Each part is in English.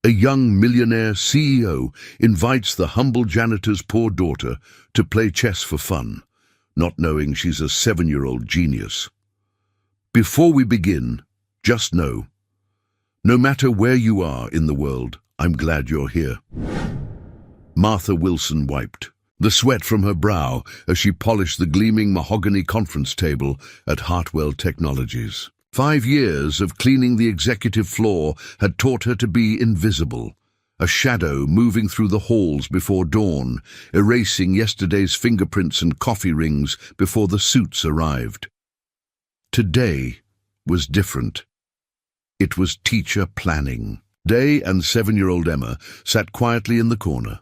A young millionaire CEO invites the humble janitor's poor daughter to play chess for fun, not knowing she's a 7-year-old genius. Before we begin, just know, no matter where you are in the world, I'm glad you're here. Martha Wilson wiped the sweat from her brow as she polished the gleaming mahogany conference table at Hartwell Technologies. 5 years of cleaning the executive floor had taught her to be invisible, a shadow moving through the halls before dawn, erasing yesterday's fingerprints and coffee rings before the suits arrived. Today was different. It was teacher planning. Day and 7-year-old Emma sat quietly in the corner,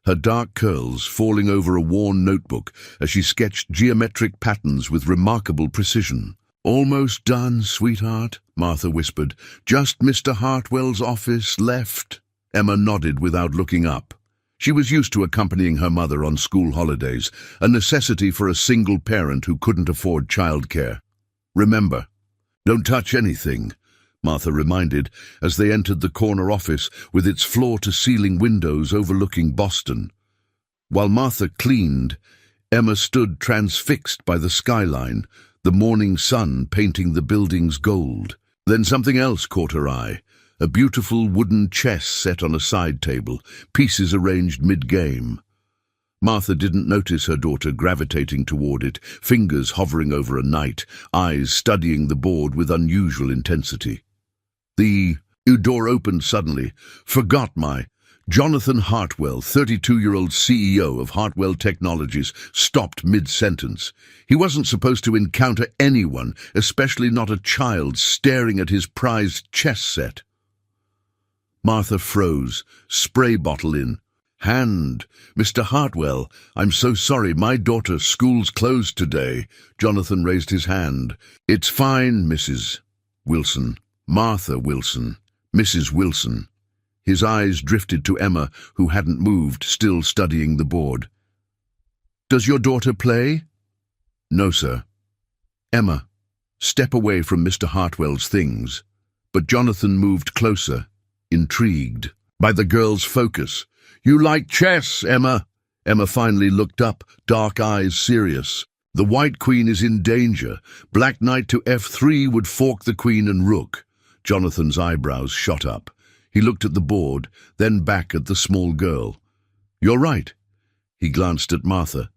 her dark curls falling over a worn notebook as she sketched geometric patterns with remarkable precision. "Almost done, sweetheart," Martha whispered. "Just Mr. Hartwell's office left." Emma nodded without looking up. She was used to accompanying her mother on school holidays, a necessity for a single parent who couldn't afford childcare. "Remember, don't touch anything," Martha reminded as they entered the corner office with its floor-to-ceiling windows overlooking Boston. While Martha cleaned, Emma stood transfixed by the skyline, the morning sun painting the buildings gold. Then something else caught her eye, a beautiful wooden chess set on a side table, pieces arranged mid-game. Martha didn't notice her daughter gravitating toward it, fingers hovering over a knight, eyes studying the board with unusual intensity. The door opened suddenly. "Forgot my..." Jonathan Hartwell, 32-year-old CEO of Hartwell Technologies, stopped mid-sentence. He wasn't supposed to encounter anyone, especially not a child, staring at his prized chess set. Martha froze, spray bottle in hand. "Mr. Hartwell, I'm so sorry, my daughter's school's closed today." Jonathan raised his hand. "It's fine, Mrs. Wilson." "Martha Wilson. Mrs. Wilson." His eyes drifted to Emma, who hadn't moved, still studying the board. "Does your daughter play?" "No, sir." "Emma, step away from Mr. Hartwell's things." But Jonathan moved closer, intrigued by the girl's focus. "You like chess, Emma?" Emma finally looked up, dark eyes serious. "The white queen is in danger. Black knight to f3 would fork the queen and rook." Jonathan's eyebrows shot up. He looked at the board, then back at the small girl. "You're right." He glanced at Martha.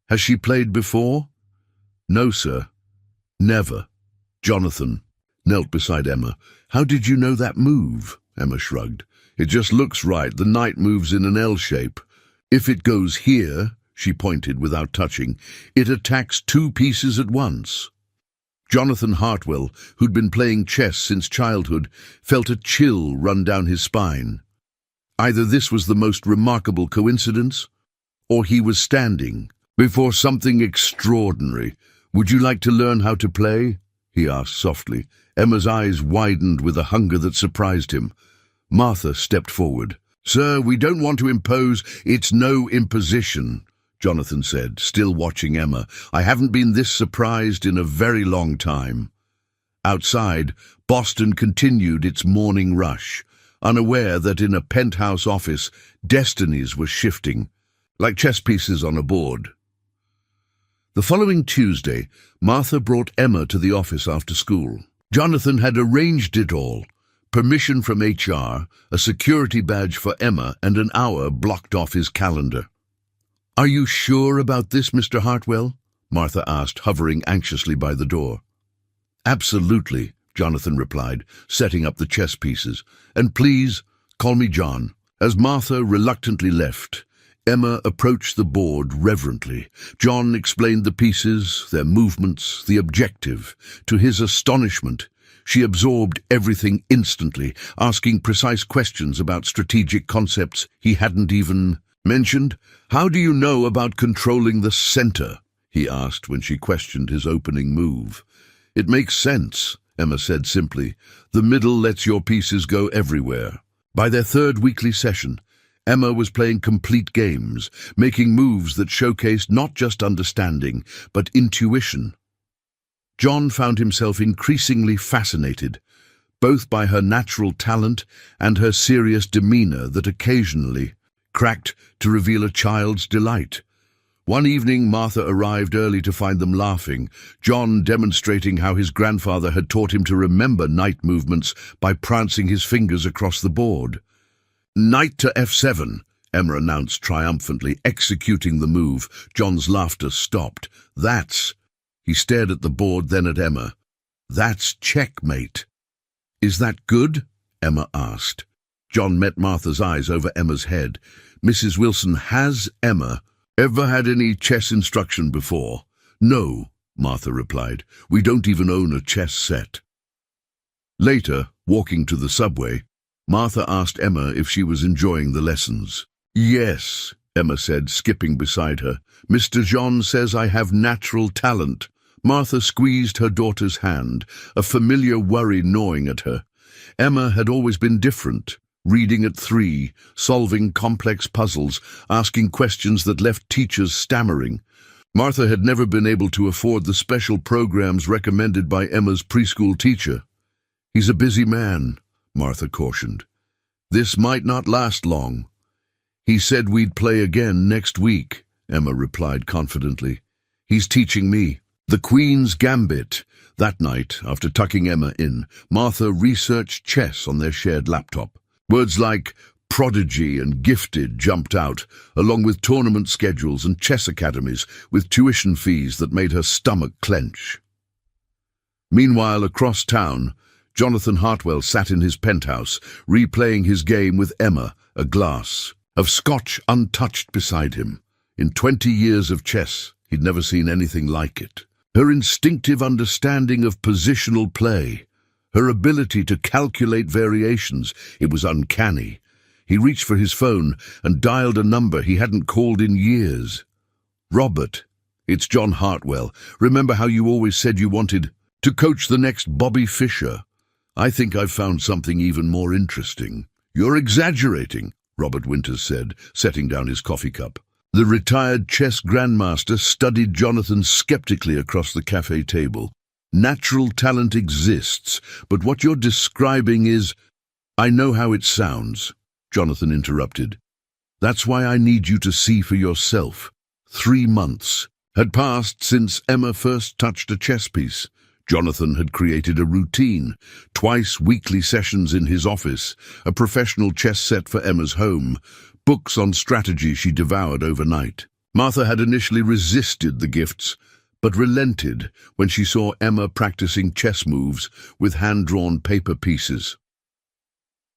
"Has she played before?" "No, sir. Never." Jonathan knelt beside Emma. "How did you know that move?" Emma shrugged. "It just looks right. The knight moves in an L shape. If it goes here," she pointed without touching, "it attacks 2 pieces at once." Jonathan Hartwell, who'd been playing chess since childhood, felt a chill run down his spine. Either this was the most remarkable coincidence, or he was standing before something extraordinary. "Would you like to learn how to play?" he asked softly. Emma's eyes widened with a hunger that surprised him. Martha stepped forward. "Sir, we don't want to impose." "It's no imposition," Jonathan said, still watching Emma. "I haven't been this surprised in a very long time." Outside, Boston continued its morning rush, unaware that in a penthouse office, destinies were shifting, like chess pieces on a board. The following Tuesday, Martha brought Emma to the office after school. Jonathan had arranged it all. Permission from HR, a security badge for Emma, and an hour blocked off his calendar. "Are you sure about this, Mr. Hartwell?" Martha asked, hovering anxiously by the door. "Absolutely," Jonathan replied, setting up the chess pieces. "And please, call me John." As Martha reluctantly left, Emma approached the board reverently. John explained the pieces, their movements, the objective. To his astonishment, she absorbed everything instantly, asking precise questions about strategic concepts he hadn't even mentioned. "How do you know about controlling the center?" he asked when she questioned his opening move. "It makes sense," Emma said simply. "The middle lets your pieces go everywhere." By their 3rd weekly session, Emma was playing complete games, making moves that showcased not just understanding, but intuition. John found himself increasingly fascinated, both by her natural talent and her serious demeanor that occasionally cracked to reveal a child's delight. One evening, Martha arrived early to find them laughing, John demonstrating how his grandfather had taught him to remember knight movements by prancing his fingers across the board. "Knight to F7, Emma announced triumphantly, executing the move. John's laughter stopped. "That's—" He stared at the board, then at Emma. "That's checkmate." "Is that good?" Emma asked. John met Martha's eyes over Emma's head. "Mrs. Wilson, has Emma ever had any chess instruction before?" "No," Martha replied. "We don't even own a chess set." Later, walking to the subway, Martha asked Emma if she was enjoying the lessons. "Yes," Emma said, skipping beside her. "Mr. John says I have natural talent." Martha squeezed her daughter's hand, a familiar worry gnawing at her. Emma had always been different, reading at 3, solving complex puzzles, asking questions that left teachers stammering. Martha had never been able to afford the special programs recommended by Emma's preschool teacher. "He's a busy man," Martha cautioned. "This might not last long." "He said we'd play again next week," Emma replied confidently. "He's teaching me the Queen's Gambit." That night, after tucking Emma in, Martha researched chess on their shared laptop. Words like Prodigy and Gifted jumped out, along with tournament schedules and chess academies with tuition fees that made her stomach clench. Meanwhile, across town, Jonathan Hartwell sat in his penthouse, replaying his game with Emma, a glass of scotch untouched beside him. In 20 years of chess, he'd never seen anything like it. Her instinctive understanding of positional play, her ability to calculate variations, it was uncanny. He reached for his phone and dialed a number he hadn't called in years. "Robert, it's John Hartwell. Remember how you always said you wanted to coach the next Bobby Fischer? I think I've found something even more interesting." "You're exaggerating," Robert Winters said, setting down his coffee cup. The retired chess grandmaster studied Jonathan skeptically across the cafe table. "Natural talent exists, but what you're describing is—" "I know how it sounds," Jonathan interrupted. "That's why I need you to see for yourself." 3 months had passed since Emma first touched a chess piece. Jonathan had created a routine, twice weekly sessions in his office, a professional chess set for Emma's home, books on strategy she devoured overnight. Martha had initially resisted the gifts, but relented when she saw Emma practicing chess moves with hand-drawn paper pieces.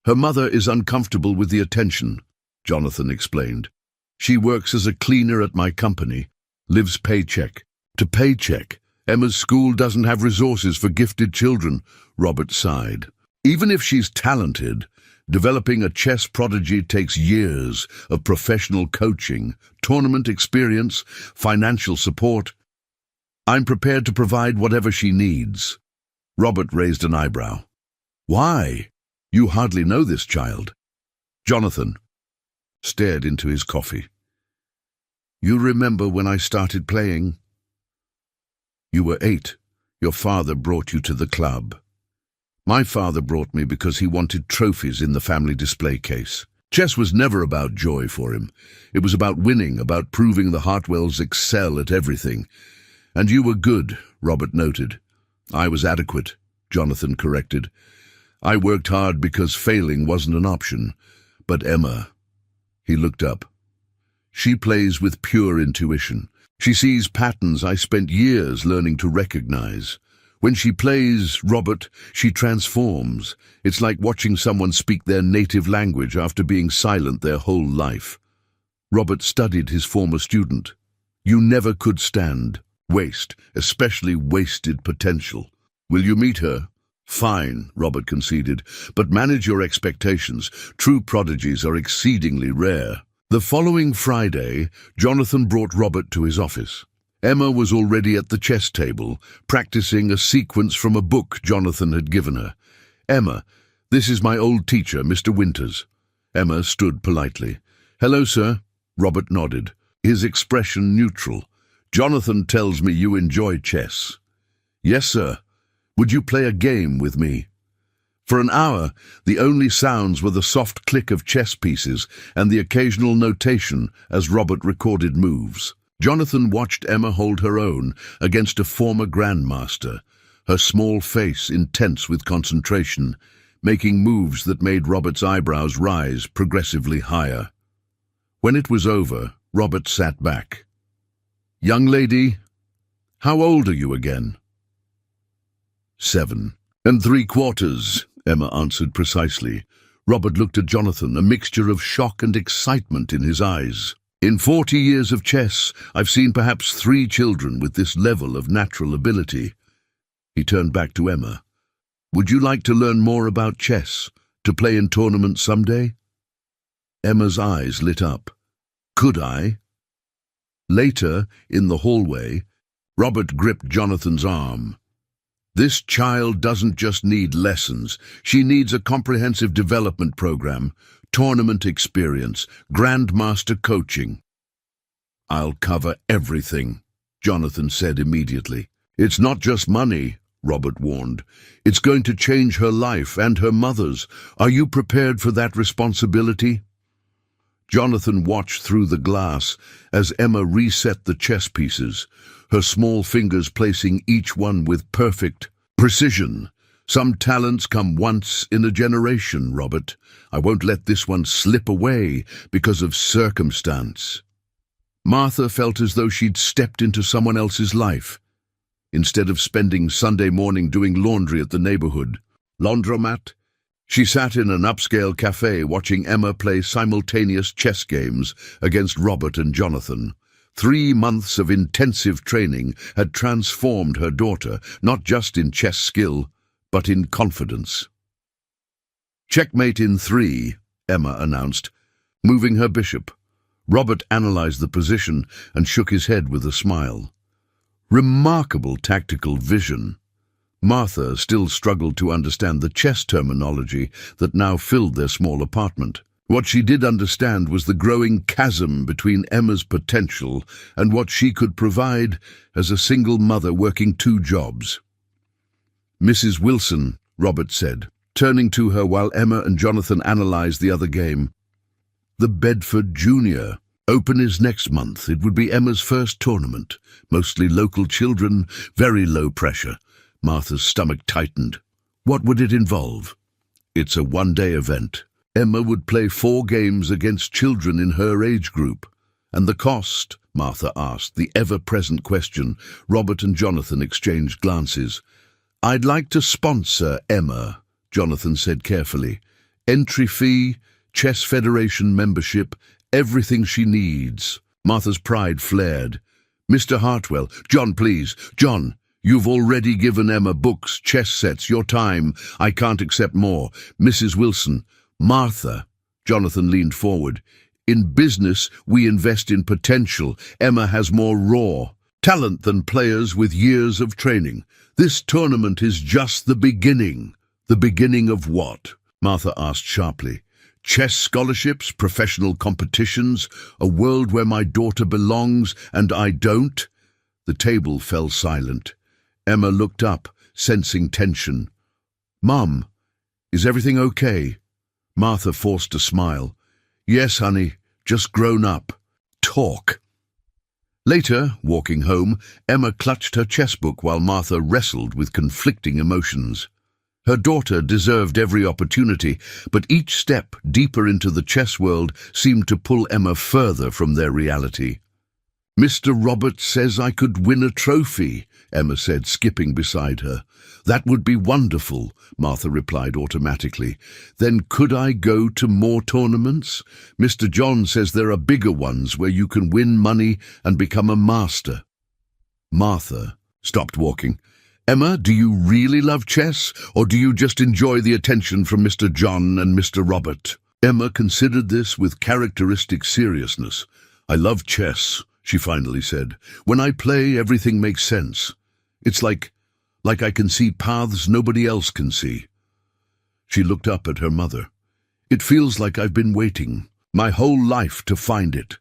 "Her mother is uncomfortable with the attention," Jonathan explained. "She works as a cleaner at my company, lives paycheck to paycheck. Emma's school doesn't have resources for gifted children," Robert sighed. "Even if she's talented, developing a chess prodigy takes years of professional coaching, tournament experience, financial support. I'm prepared to provide whatever she needs." Robert raised an eyebrow. "Why? You hardly know this child." Jonathan stared into his coffee. "You remember when I started playing? You were 8. Your father brought you to the club. My father brought me because he wanted trophies in the family display case. Chess was never about joy for him. It was about winning, about proving the Hartwells excel at everything. And you were good," Robert noted. "I was adequate," Jonathan corrected. "I worked hard because failing wasn't an option. But Emma—" He looked up. "She plays with pure intuition. She sees patterns I spent years learning to recognize. When she plays, Robert, she transforms. It's like watching someone speak their native language after being silent their whole life." Robert studied his former student. "You never could stand waste, especially wasted potential. Will you meet her?" "Fine," Robert conceded, "but manage your expectations. True prodigies are exceedingly rare." The following Friday, Jonathan brought Robert to his office. Emma was already at the chess table, practicing a sequence from a book Jonathan had given her. "Emma, this is my old teacher, Mr. Winters." Emma stood politely. "Hello, sir." Robert nodded, his expression neutral. "Jonathan tells me you enjoy chess." "Yes, sir. Would you play a game with me?" For an hour, the only sounds were the soft click of chess pieces and the occasional notation as Robert recorded moves. Jonathan watched Emma hold her own against a former grandmaster, her small face intense with concentration, making moves that made Robert's eyebrows rise progressively higher. When it was over, Robert sat back. "Young lady, how old are you again?" 7 3/4, Emma answered precisely. Robert looked at Jonathan, a mixture of shock and excitement in his eyes. "In 40 years of chess, I've seen perhaps 3 children with this level of natural ability." He turned back to Emma. "Would you like to learn more about chess, to play in tournaments someday?" Emma's eyes lit up. "Could I?" Later, in the hallway, Robert gripped Jonathan's arm. "This child doesn't just need lessons. She needs a comprehensive development program, tournament experience, grandmaster coaching." "I'll cover everything," Jonathan said immediately. "It's not just money," Robert warned. "It's going to change her life and her mother's. Are you prepared for that responsibility?" Jonathan watched through the glass as Emma reset the chess pieces, her small fingers placing each one with perfect precision. "Some talents come once in a generation, Robert. I won't let this one slip away because of circumstance." Martha felt as though she'd stepped into someone else's life. Instead of spending Sunday morning doing laundry at the neighborhood laundromat, she sat in an upscale cafe watching Emma play simultaneous chess games against Robert and Jonathan. 3 months of intensive training had transformed her daughter, not just in chess skill, but in confidence. "Checkmate in 3, Emma announced, moving her bishop. Robert analyzed the position and shook his head with a smile. Remarkable tactical vision. Martha still struggled to understand the chess terminology that now filled their small apartment. What she did understand was the growing chasm between Emma's potential and what she could provide as a single mother working 2 jobs. "Mrs. Wilson," Robert said, turning to her while Emma and Jonathan analyzed the other game. "The Bedford Junior Open is next month. It would be Emma's first tournament. Mostly local children, very low pressure." Martha's stomach tightened. "What would it involve?" "It's a 1-day event. Emma would play 4 games against children in her age group." "And the cost?" Martha asked, the ever-present question. Robert and Jonathan exchanged glances. "I'd like to sponsor Emma," Jonathan said carefully. "Entry fee, Chess Federation membership, everything she needs." Martha's pride flared. "Mr. Hartwell, John, please, John, you've already given Emma books, chess sets, your time. I can't accept more. Mrs. Wilson." "Martha," Jonathan leaned forward. "In business, we invest in potential. Emma has more raw talent than players with years of training. This tournament is just the beginning." "The beginning of what?" Martha asked sharply. "Chess scholarships, professional competitions, a world where my daughter belongs and I don't?" The table fell silent. Emma looked up, sensing tension. "Mum, is everything okay?" Martha forced a smile. "Yes, honey, just grown up. Talk." Later, walking home, Emma clutched her chess book while Martha wrestled with conflicting emotions. Her daughter deserved every opportunity, but each step deeper into the chess world seemed to pull Emma further from their reality. "Mr. Roberts says I could win a trophy," Emma said, skipping beside her. "That would be wonderful," Martha replied automatically. "Then could I go to more tournaments? Mr. John says there are bigger ones where you can win money and become a master." Martha stopped walking. "Emma, do you really love chess, or do you just enjoy the attention from Mr. John and Mr. Robert?" Emma considered this with characteristic seriousness. "I love chess," she finally said. "When I play, everything makes sense. It's like I can see paths nobody else can see." She looked up at her mother. "It feels like I've been waiting my whole life to find it."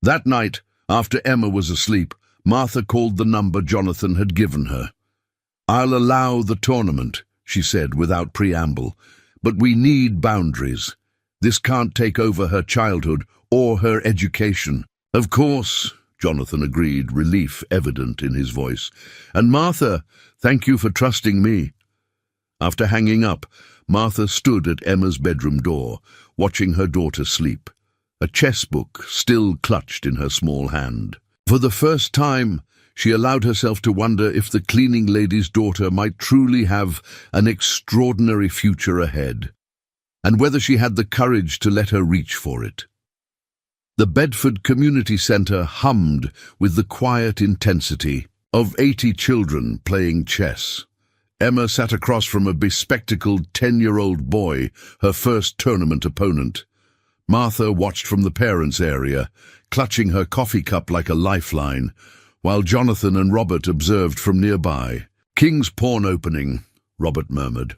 That night, after Emma was asleep, Martha called the number Jonathan had given her. "I'll allow the tournament," she said without preamble, "but we need boundaries. This can't take over her childhood or her education." "Of course," Jonathan agreed, relief evident in his voice. "And Martha, thank you for trusting me." After hanging up, Martha stood at Emma's bedroom door, watching her daughter sleep, a chess book still clutched in her small hand. For the first time, she allowed herself to wonder if the cleaning lady's daughter might truly have an extraordinary future ahead, and whether she had the courage to let her reach for it. The Bedford Community Centre hummed with the quiet intensity of 80 children playing chess. Emma sat across from a bespectacled 10-year-old boy, her first tournament opponent. Martha watched from the parents' area, clutching her coffee cup like a lifeline, while Jonathan and Robert observed from nearby. "King's pawn opening," Robert murmured.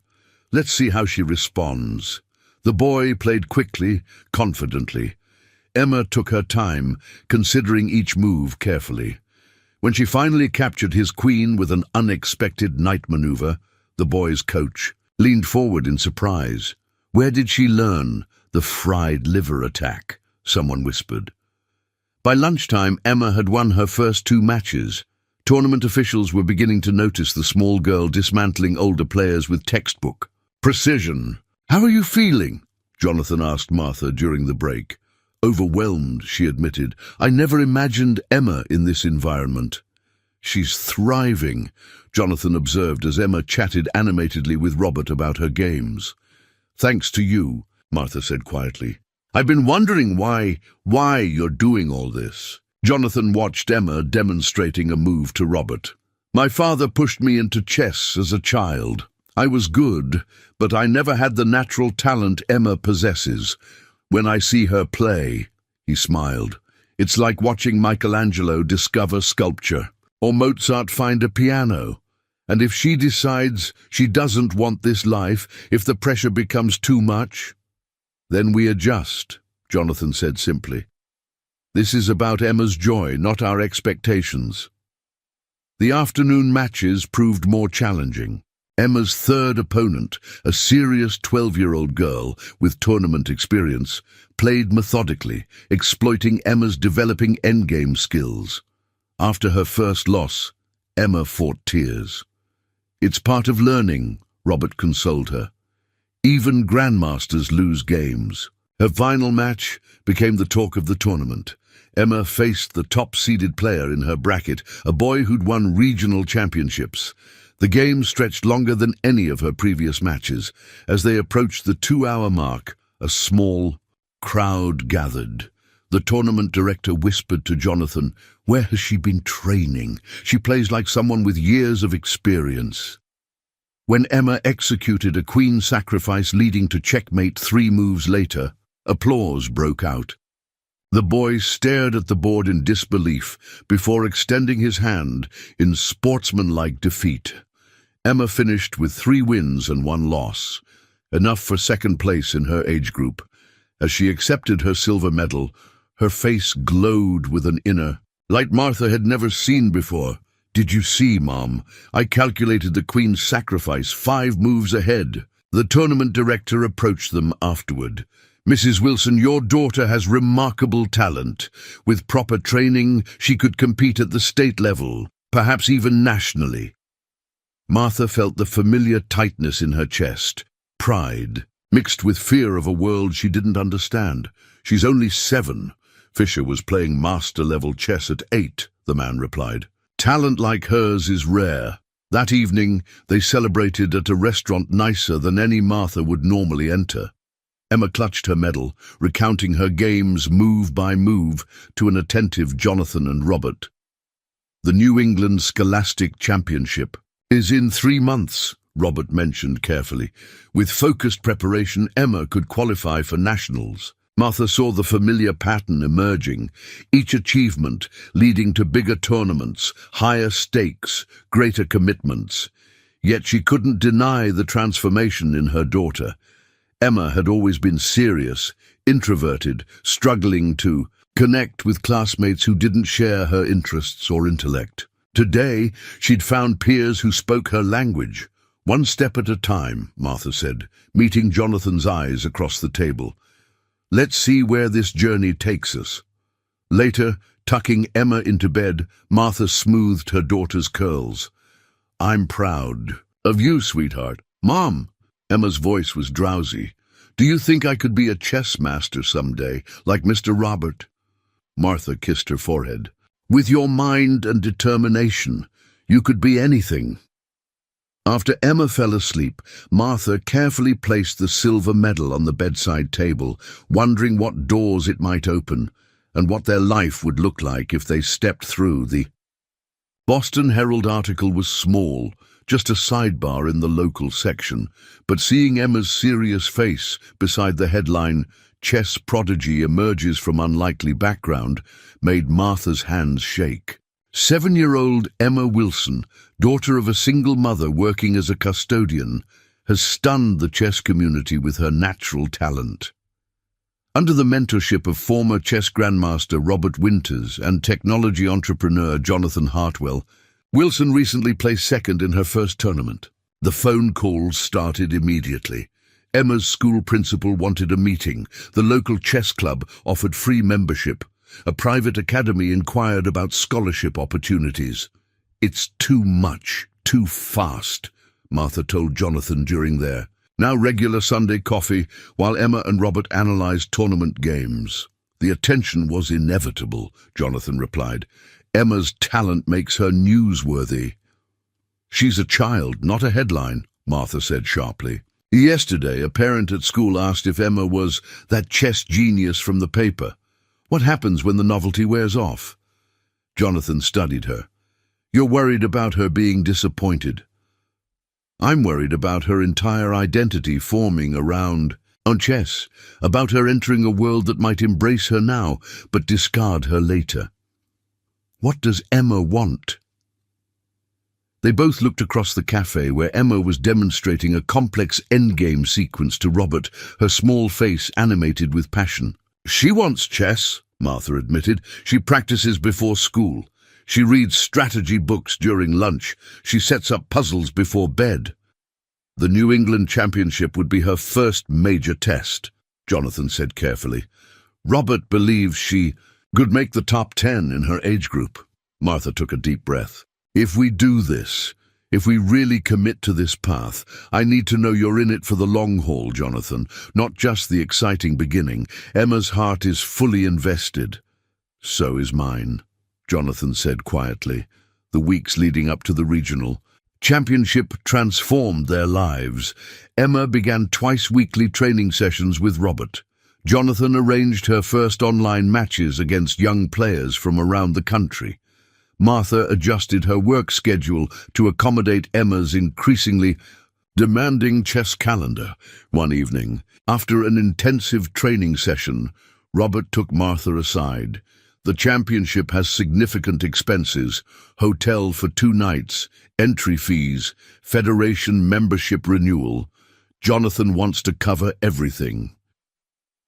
"Let's see how she responds." The boy played quickly, confidently. Emma took her time, considering each move carefully. When she finally captured his queen with an unexpected knight maneuver, the boy's coach leaned forward in surprise. "Where did she learn the fried liver attack?" someone whispered. By lunchtime, Emma had won her first 2 matches. Tournament officials were beginning to notice the small girl dismantling older players with textbook precision. "How are you feeling?" Jonathan asked Martha during the break. "Overwhelmed," she admitted. "I never imagined Emma in this environment." "She's thriving," Jonathan observed as Emma chatted animatedly with Robert about her games. "Thanks to you," Martha said quietly. "I've been wondering why you're doing all this." Jonathan watched Emma demonstrating a move to Robert. "My father pushed me into chess as a child. I was good, but I never had the natural talent Emma possesses. When I see her play," he smiled, "it's like watching Michelangelo discover sculpture, or Mozart find a piano. And if she decides she doesn't want this life, if the pressure becomes too much, then we adjust," Jonathan said simply. "This is about Emma's joy, not our expectations." The afternoon matches proved more challenging. Emma's third opponent, a serious 12-year-old girl with tournament experience, played methodically, exploiting Emma's developing endgame skills. After her first loss, Emma fought tears. "It's part of learning," Robert consoled her. "Even grandmasters lose games." Her final match became the talk of the tournament. Emma faced the top-seeded player in her bracket, a boy who'd won regional championships. The game stretched longer than any of her previous matches. As they approached the 2-hour mark, a small crowd gathered. The tournament director whispered to Jonathan, "Where has she been training? She plays like someone with years of experience." When Emma executed a queen sacrifice leading to checkmate 3 moves later, applause broke out. The boy stared at the board in disbelief before extending his hand in sportsmanlike defeat. Emma finished with 3 wins and 1 loss, enough for second place in her age group. As she accepted her silver medal, her face glowed with an inner light Martha had never seen before. "Did you see, Mom? I calculated the queen's sacrifice 5 moves ahead." The tournament director approached them afterward. "Mrs. Wilson, your daughter has remarkable talent. With proper training, she could compete at the state level, perhaps even nationally." Martha felt the familiar tightness in her chest, pride, mixed with fear of a world she didn't understand. "She's only 7. Fisher was playing master-level chess at 8, the man replied. "Talent like hers is rare." That evening, they celebrated at a restaurant nicer than any Martha would normally enter. Emma clutched her medal, recounting her games move by move to an attentive Jonathan and Robert. "The New England Scholastic Championship is in 3 months, Robert mentioned carefully. With focused preparation, Emma could qualify for nationals. Martha saw the familiar pattern emerging, each achievement leading to bigger tournaments, higher stakes, greater commitments. Yet she couldn't deny the transformation in her daughter. Emma had always been serious, introverted, struggling to connect with classmates who didn't share her interests or intellect. Today, she'd found peers who spoke her language, One step at a time, Martha said, meeting Jonathan's eyes across the table. Let's see where this journey takes us. Later, tucking Emma into bed, Martha smoothed her daughter's curls. I'm proud of you, sweetheart. Mom, Emma's voice was drowsy. Do you think I could be a chess master someday, like Mr. Robert? Martha kissed her forehead. With your mind and determination, you could be anything. After Emma fell asleep, Martha carefully placed the silver medal on the bedside table, wondering what doors it might open, and what their life would look like if they stepped through the Boston Herald article was small, just a sidebar in the local section, but seeing Emma's serious face beside the headline, "Chess Prodigy Emerges from Unlikely Background," made Martha's hands shake. 7-year-old Emma Wilson, daughter of a single mother working as a custodian, has stunned the chess community with her natural talent. Under the mentorship of former chess grandmaster Robert Winters and technology entrepreneur Jonathan Hartwell, Wilson recently placed second in her first tournament. The phone calls started immediately. Emma's school principal wanted a meeting. The local chess club offered free membership. A private academy inquired about scholarship opportunities. It's too much, too fast, Martha told Jonathan during their now regular Sunday coffee while Emma and Robert analyzed tournament games. The attention was inevitable, Jonathan replied. Emma's talent makes her newsworthy. She's a child, not a headline, Martha said sharply. Yesterday, a parent at school asked if Emma was that chess genius from the paper. What happens when the novelty wears off? Jonathan studied her. You're worried about her being disappointed. I'm worried about her entire identity forming around chess, about her entering a world that might embrace her now, but discard her later. What does Emma want? They both looked across the cafe where Emma was demonstrating a complex endgame sequence to Robert, her small face animated with passion. She wants chess, Martha admitted. She practices before school. She reads strategy books during lunch. She sets up puzzles before bed. The New England Championship would be her first major test, Jonathan said carefully. Robert believes she could make the top 10 in her age group. Martha took a deep breath. If we do this, if we really commit to this path, I need to know you're in it for the long haul, Jonathan, not just the exciting beginning. Emma's heart is fully invested. So is mine, Jonathan said quietly. The weeks leading up to the regional championship transformed their lives. Emma began twice-weekly training sessions with Robert. Jonathan arranged her first online matches against young players from around the country. Martha adjusted her work schedule to accommodate Emma's increasingly demanding chess calendar. One evening, after an intensive training session, Robert took Martha aside. The championship has significant expenses: hotel for 2 nights, entry fees, federation membership renewal. Jonathan wants to cover everything.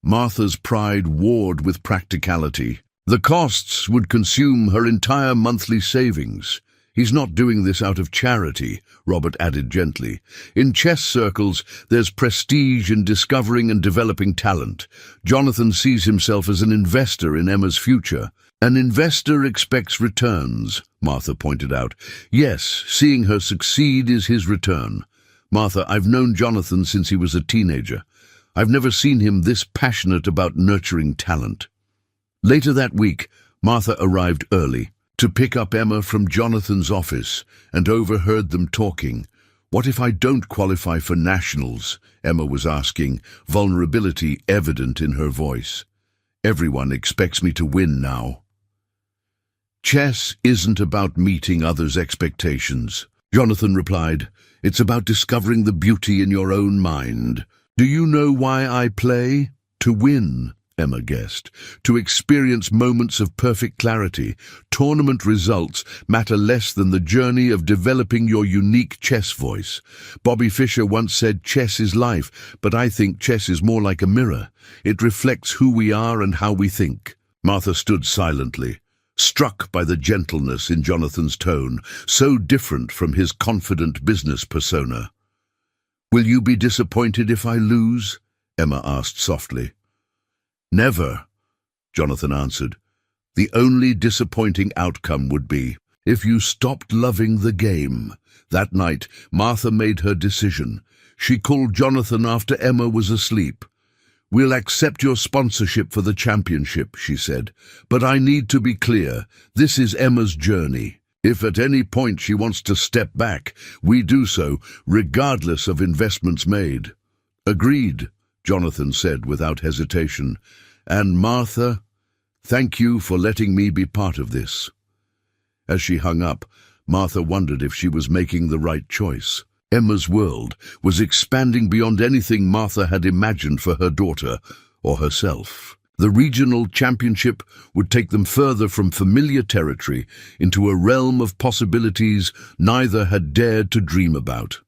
Martha's pride warred with practicality. The costs would consume her entire monthly savings. He's not doing this out of charity, Robert added gently. In chess circles, there's prestige in discovering and developing talent. Jonathan sees himself as an investor in Emma's future. An investor expects returns, Martha pointed out. Yes, seeing her succeed is his return. Martha, I've known Jonathan since he was a teenager. I've never seen him this passionate about nurturing talent. Later that week, Martha arrived early to pick up Emma from Jonathan's office and overheard them talking. What if I don't qualify for nationals? Emma was asking, vulnerability evident in her voice. Everyone expects me to win now. Chess isn't about meeting others' expectations, Jonathan replied. It's about discovering the beauty in your own mind. Do you know why I play? To win, Emma guessed. To experience moments of perfect clarity. Tournament results matter less than the journey of developing your unique chess voice. Bobby Fischer once said chess is life, but I think chess is more like a mirror. It reflects who we are and how we think. Martha stood silently, struck by the gentleness in Jonathan's tone, so different from his confident business persona. "Will you be disappointed if I lose?" Emma asked softly. "Never," Jonathan answered. "The only disappointing outcome would be if you stopped loving the game." That night, Martha made her decision. She called Jonathan after Emma was asleep. "We'll accept your sponsorship for the championship," she said, "but I need to be clear. This is Emma's journey. If at any point she wants to step back, we do so, regardless of investments made." "Agreed," Jonathan said without hesitation. "And Martha, thank you for letting me be part of this." As she hung up, Martha wondered if she was making the right choice. Emma's world was expanding beyond anything Martha had imagined for her daughter or herself. The regional championship would take them further from familiar territory into a realm of possibilities neither had dared to dream about.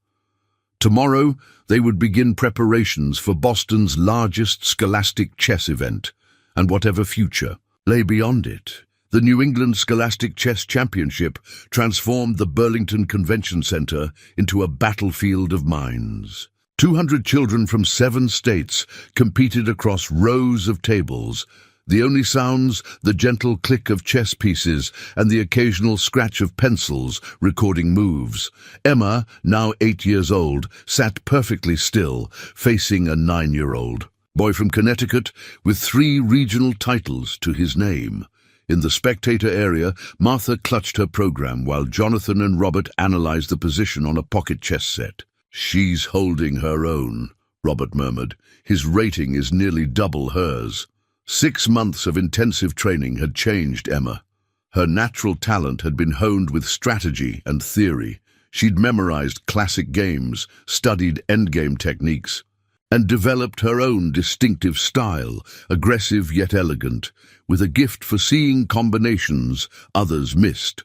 Tomorrow, they would begin preparations for Boston's largest scholastic chess event, and whatever future lay beyond it. The New England Scholastic Chess Championship transformed the Burlington Convention Center into a battlefield of minds. 200 children from 7 states competed across rows of tables. The only sounds, the gentle click of chess pieces and the occasional scratch of pencils recording moves. Emma, now 8 years old, sat perfectly still, facing a 9-year-old boy from Connecticut with 3 regional titles to his name. In the spectator area, Martha clutched her program while Jonathan and Robert analyzed the position on a pocket chess set. "She's holding her own," Robert murmured. "His rating is nearly double hers." 6 months of intensive training had changed Emma. Her natural talent had been honed with strategy and theory. She'd memorized classic games, studied endgame techniques, and developed her own distinctive style, aggressive yet elegant, with a gift for seeing combinations others missed.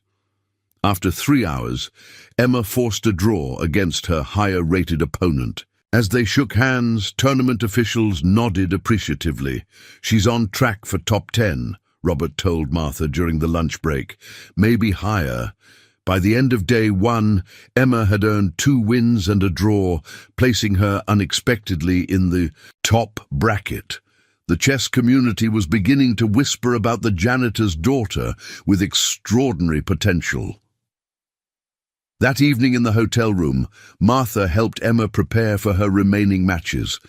After 3 hours, Emma forced a draw against her higher-rated opponent. As they shook hands, tournament officials nodded appreciatively. "She's on track for top 10, Robert told Martha during the lunch break. "Maybe higher." By the end of day 1, Emma had earned 2 wins and a draw, placing her unexpectedly in the top bracket. The chess community was beginning to whisper about the janitor's daughter with extraordinary potential. That evening in the hotel room, Martha helped Emma prepare for her remaining matches.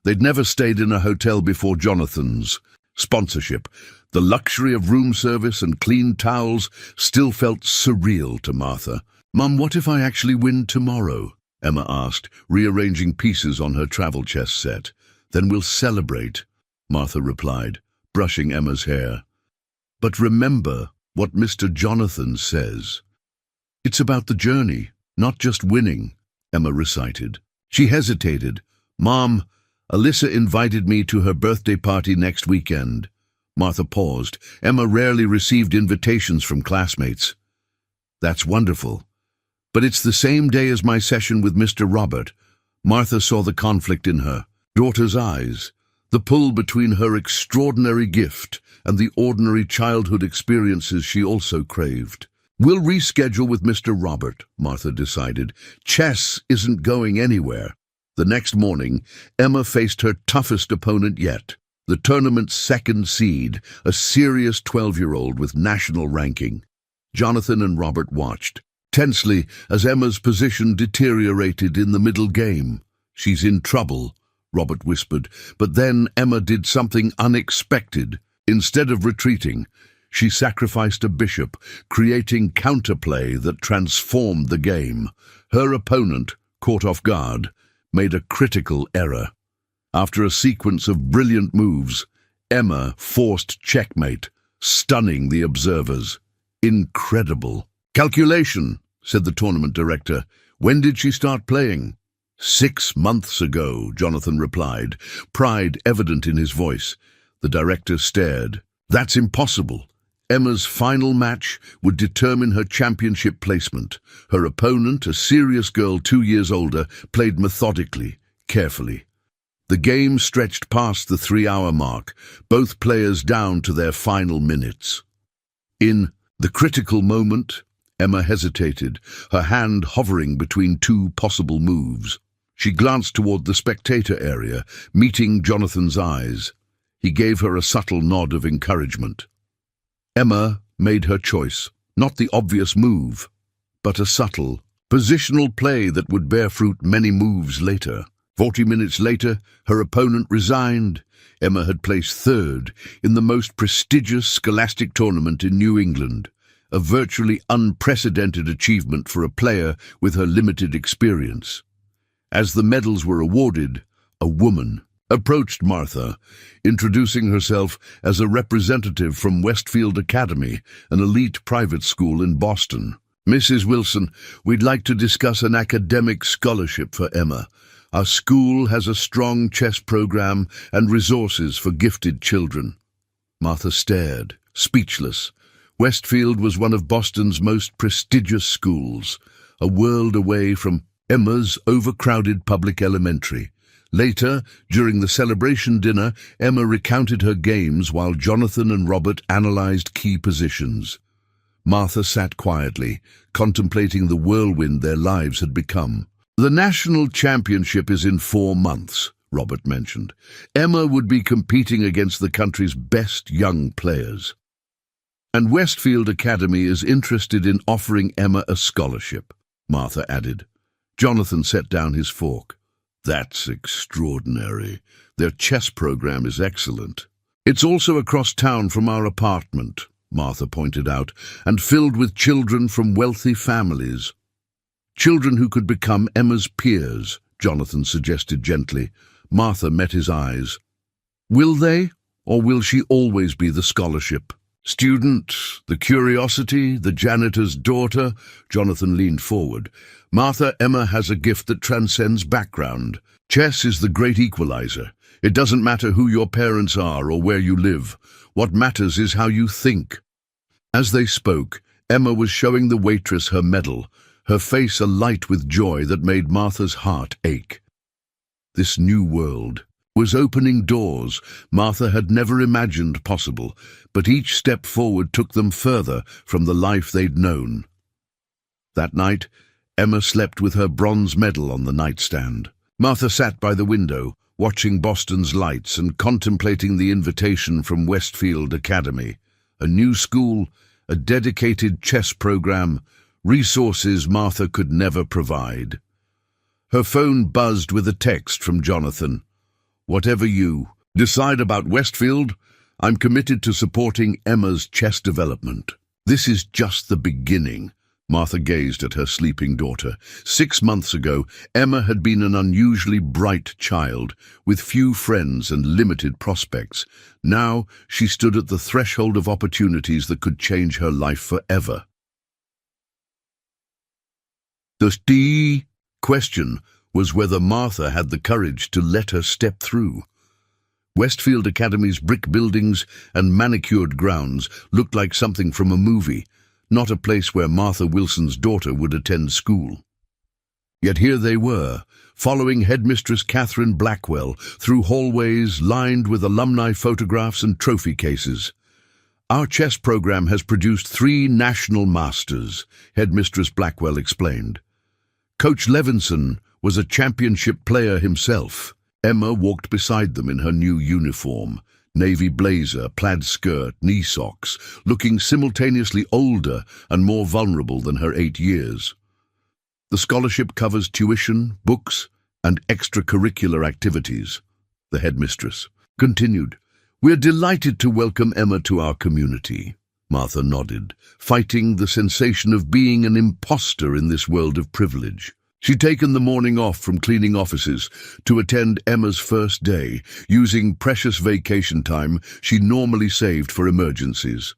They'd never stayed in a hotel before Jonathan's sponsorship. The luxury of room service and clean towels still felt surreal to Martha. "Mum, what if I actually win tomorrow?" Emma asked, rearranging pieces on her travel chess set. "Then we'll celebrate," Martha replied, brushing Emma's hair. "But remember what Mr. Jonathan says. It's about the journey, not just winning," Emma recited. She hesitated. "Mom, Alyssa invited me to her birthday party next weekend." Martha paused. Emma rarely received invitations from classmates. "That's wonderful. But it's the same day as my session with Mr. Robert." Martha saw the conflict in her daughter's eyes, the pull between her extraordinary gift and the ordinary childhood experiences she also craved. "We'll reschedule with Mr. Robert," Martha decided. "Chess isn't going anywhere." The next morning, Emma faced her toughest opponent yet, the tournament's 2nd seed, a serious 12-year-old with national ranking. Jonathan and Robert watched tensely as Emma's position deteriorated in the middle game. "She's in trouble," Robert whispered, but then Emma did something unexpected. Instead of retreating, she sacrificed a bishop, creating counterplay that transformed the game. Her opponent, caught off guard, made a critical error. After a sequence of brilliant moves, Emma forced checkmate, stunning the observers. "Incredible." "Calculation," said the tournament director. "When did she start playing?" 6 months ago, Jonathan replied, pride evident in his voice. The director stared. "That's impossible." Emma's final match would determine her championship placement. Her opponent, a serious girl 2 years older, played methodically, carefully. The game stretched past the 3-hour mark, both players down to their final minutes. In the critical moment, Emma hesitated, her hand hovering between 2 possible moves. She glanced toward the spectator area, meeting Jonathan's eyes. He gave her a subtle nod of encouragement. Emma made her choice, not the obvious move, but a subtle, positional play that would bear fruit many moves later. 40 minutes later, her opponent resigned. Emma had placed third in the most prestigious scholastic tournament in New England, a virtually unprecedented achievement for a player with her limited experience. As the medals were awarded, a woman approached Martha, introducing herself as a representative from Westfield Academy, an elite private school in Boston. "Mrs. Wilson, we'd like to discuss an academic scholarship for Emma. Our school has a strong chess program and resources for gifted children." Martha stared, speechless. Westfield was one of Boston's most prestigious schools, a world away from Emma's overcrowded public elementary. Later, during the celebration dinner, Emma recounted her games while Jonathan and Robert analyzed key positions. Martha sat quietly, contemplating the whirlwind their lives had become. "The national championship is in 4 months," Robert mentioned. "Emma would be competing against the country's best young players. And Westfield Academy is interested in offering Emma a scholarship," Martha added. Jonathan set down his fork. "That's extraordinary. Their chess program is excellent." "It's also across town from our apartment," Martha pointed out, "and filled with children from wealthy families." "Children who could become Emma's peers," Jonathan suggested gently. Martha met his eyes. "Will they, or will she always be the scholarship student, the curiosity, the janitor's daughter?" Jonathan leaned forward. "Martha, Emma has a gift that transcends background. Chess is the great equalizer. It doesn't matter who your parents are or where you live. What matters is how you think." As they spoke, Emma was showing the waitress her medal, her face alight with joy that made Martha's heart ache. This new world was opening doors Martha had never imagined possible, but each step forward took them further from the life they'd known. That night, Emma slept with her bronze medal on the nightstand. Martha sat by the window, watching Boston's lights and contemplating the invitation from Westfield Academy. A new school, a dedicated chess program, resources Martha could never provide. Her phone buzzed with a text from Jonathan. "Whatever you decide about Westfield, I'm committed to supporting Emma's chess development." "This is just the beginning." Martha gazed at her sleeping daughter. 6 months ago, Emma had been an unusually bright child, with few friends and limited prospects. Now she stood at the threshold of opportunities that could change her life forever. The key question was whether Martha had the courage to let her step through. Westfield Academy's brick buildings and manicured grounds looked like something from a movie, not a place where Martha Wilson's daughter would attend school. Yet here they were, following headmistress Catherine Blackwell through hallways lined with alumni photographs and trophy cases. "Our chess program has produced 3 national masters," headmistress Blackwell explained. Coach Levinson was a championship player himself. Emma walked beside them in her new uniform, navy blazer, plaid skirt, knee socks, looking simultaneously older and more vulnerable than her 8 years. "The scholarship covers tuition, books, and extracurricular activities," the headmistress continued. "We're delighted to welcome Emma to our community." Martha nodded, fighting the sensation of being an imposter in this world of privilege. She'd taken the morning off from cleaning offices to attend Emma's first day, using precious vacation time she normally saved for emergencies.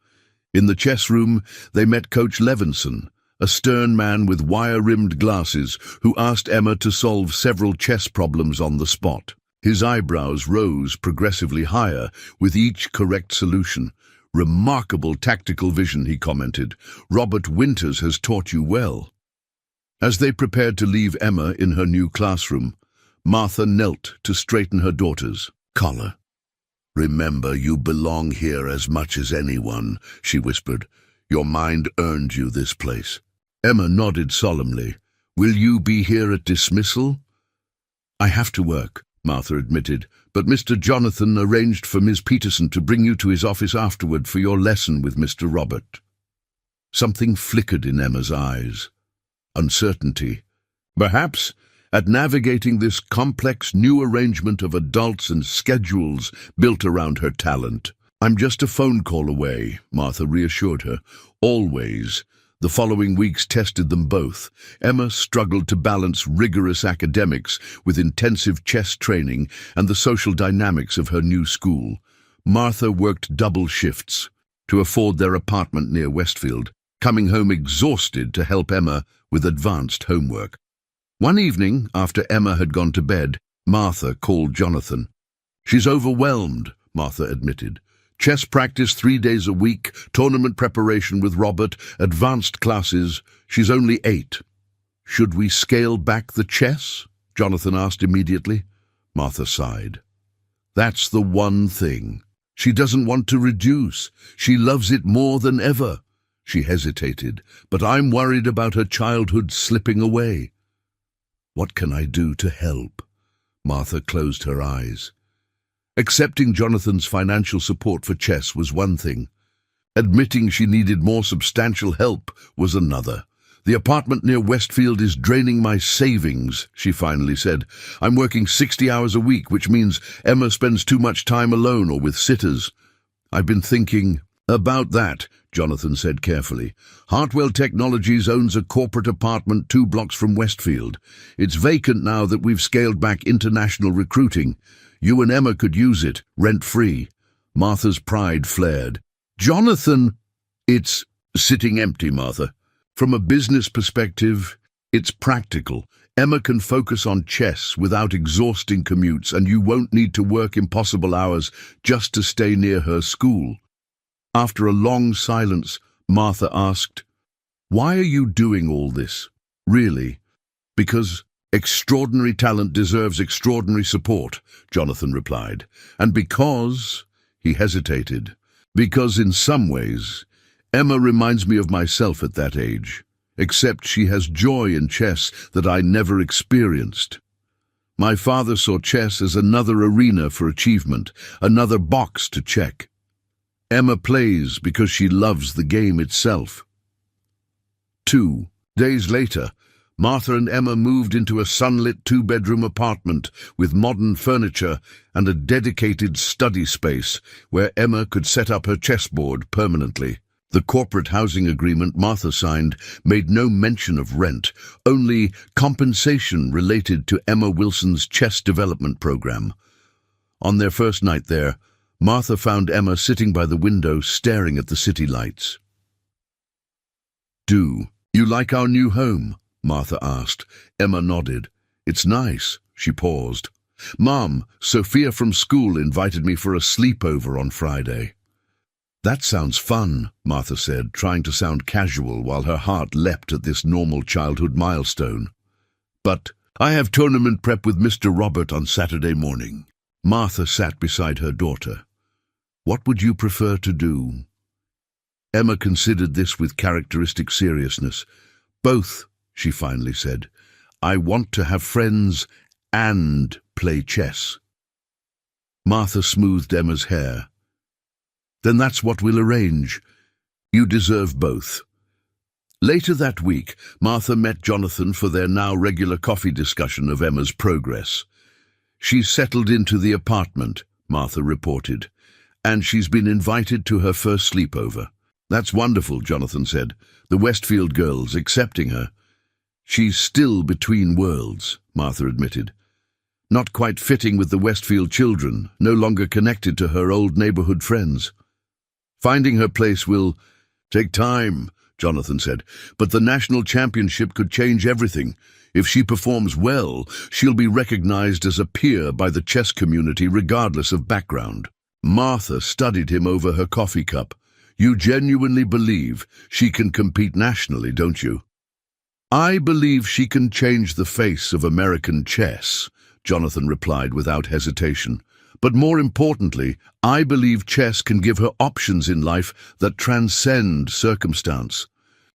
In the chess room, they met Coach Levinson, a stern man with wire-rimmed glasses who asked Emma to solve several chess problems on the spot. His eyebrows rose progressively higher with each correct solution. "Remarkable tactical vision," he commented. "Robert Winters has taught you well." As they prepared to leave Emma in her new classroom, Martha knelt to straighten her daughter's collar. "Remember, you belong here as much as anyone," she whispered. "Your mind earned you this place." Emma nodded solemnly. "Will you be here at dismissal?" I have to work, Martha admitted, but Mr. Jonathan arranged for Ms. Peterson to bring you to his office afterward for your lesson with Mr. Robert. Something flickered in Emma's eyes. Uncertainty. Perhaps at navigating this complex new arrangement of adults and schedules built around her talent. I'm just a phone call away, Martha reassured her. Always. The following weeks tested them both. Emma struggled to balance rigorous academics with intensive chess training and the social dynamics of her new school. Martha worked double shifts to afford their apartment near Westfield, coming home exhausted to help Emma with advanced homework. One evening, after Emma had gone to bed, Martha called Jonathan. She's overwhelmed, Martha admitted. Chess practice 3 days a week, tournament preparation with Robert, advanced classes. She's only 8. Should we scale back the chess? Jonathan asked immediately. Martha sighed. That's the one thing. She doesn't want to reduce. She loves it more than ever. She hesitated, but I'm worried about her childhood slipping away. What can I do to help? Martha closed her eyes. Accepting Jonathan's financial support for chess was one thing. Admitting she needed more substantial help was another. The apartment near Westfield is draining my savings, she finally said. I'm working 60 hours a week, which means Emma spends too much time alone or with sitters. I've been thinking about that, Jonathan said carefully. Hartwell Technologies owns a corporate apartment 2 blocks from Westfield. It's vacant now that we've scaled back international recruiting. You and Emma could use it, rent-free. Martha's pride flared. Jonathan! It's sitting empty, Martha. From a business perspective, it's practical. Emma can focus on chess without exhausting commutes, and you won't need to work impossible hours just to stay near her school. After a long silence, Martha asked, Why are you doing all this? Really? Because extraordinary talent deserves extraordinary support, Jonathan replied. And because, he hesitated, because in some ways, Emma reminds me of myself at that age, except she has joy in chess that I never experienced. My father saw chess as another arena for achievement, another box to check. Emma plays because she loves the game itself. 2 days later, Martha and Emma moved into a sunlit 2-bedroom apartment with modern furniture and a dedicated study space where Emma could set up her chessboard permanently. The corporate housing agreement Martha signed made no mention of rent, only compensation related to Emma Wilson's chess development program. On their first night there, Martha found Emma sitting by the window staring at the city lights. Do you like our new home? Martha asked. Emma nodded. It's nice. She paused. Mom, Sophia from school invited me for a sleepover on Friday. That sounds fun, Martha said, trying to sound casual while her heart leapt at this normal childhood milestone. But I have tournament prep with Mr. Robert on Saturday morning. Martha sat beside her daughter. What would you prefer to do? Emma considered this with characteristic seriousness. Both, she finally said. I want to have friends and play chess. Martha smoothed Emma's hair. Then that's what we'll arrange. You deserve both. Later that week, Martha met Jonathan for their now regular coffee discussion of Emma's progress. She's settled into the apartment, Martha reported, and she's been invited to her first sleepover. That's wonderful, Jonathan said. The Westfield girls accepting her. She's still between worlds, Martha admitted. Not quite fitting with the Westfield children, no longer connected to her old neighborhood friends. Finding her place will take time, Jonathan said, but the national championship could change everything. If she performs well, she'll be recognized as a peer by the chess community regardless of background. Martha studied him over her coffee cup. You genuinely believe she can compete nationally, don't you? I believe she can change the face of American chess, Jonathan replied without hesitation. But more importantly, I believe chess can give her options in life that transcend circumstance.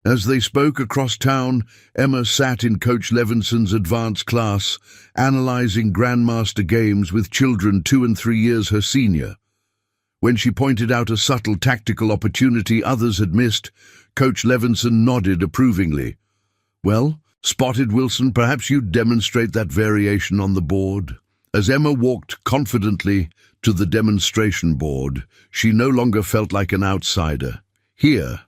As they spoke across town, Emma sat in Coach Levinson's advanced class, analyzing Grandmaster games with children 2 and 3 years her senior. When she pointed out a subtle tactical opportunity others had missed, Coach Levinson nodded approvingly. "Well, spotted Wilson, perhaps you'd demonstrate that variation on the board." As Emma walked confidently to the demonstration board, she no longer felt like an outsider. Here,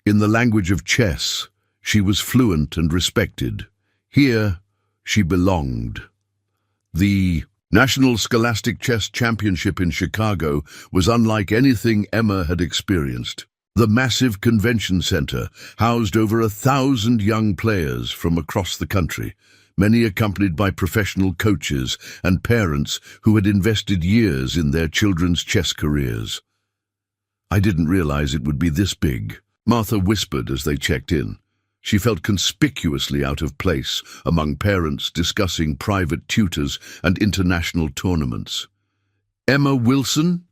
in the language of chess, she was fluent and respected. Here, she belonged. The National Scholastic Chess Championship in Chicago was unlike anything Emma had experienced. The massive convention center housed over 1,000 young players from across the country, many accompanied by professional coaches and parents who had invested years in their children's chess careers. "I didn't realize it would be this big," Martha whispered as they checked in. She felt conspicuously out of place among parents discussing private tutors and international tournaments. "Emma Wilson?"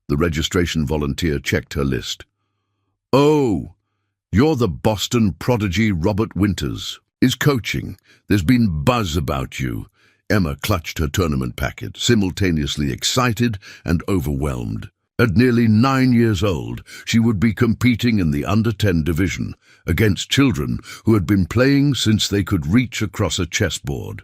The registration volunteer checked her list. "Oh, you're the Boston Prodigy Robert Winters. Is coaching. There's been buzz about you." Emma clutched her tournament packet, simultaneously excited and overwhelmed. At nearly 9 years old, she would be competing in the under-10 division against children who had been playing since they could reach across a chessboard.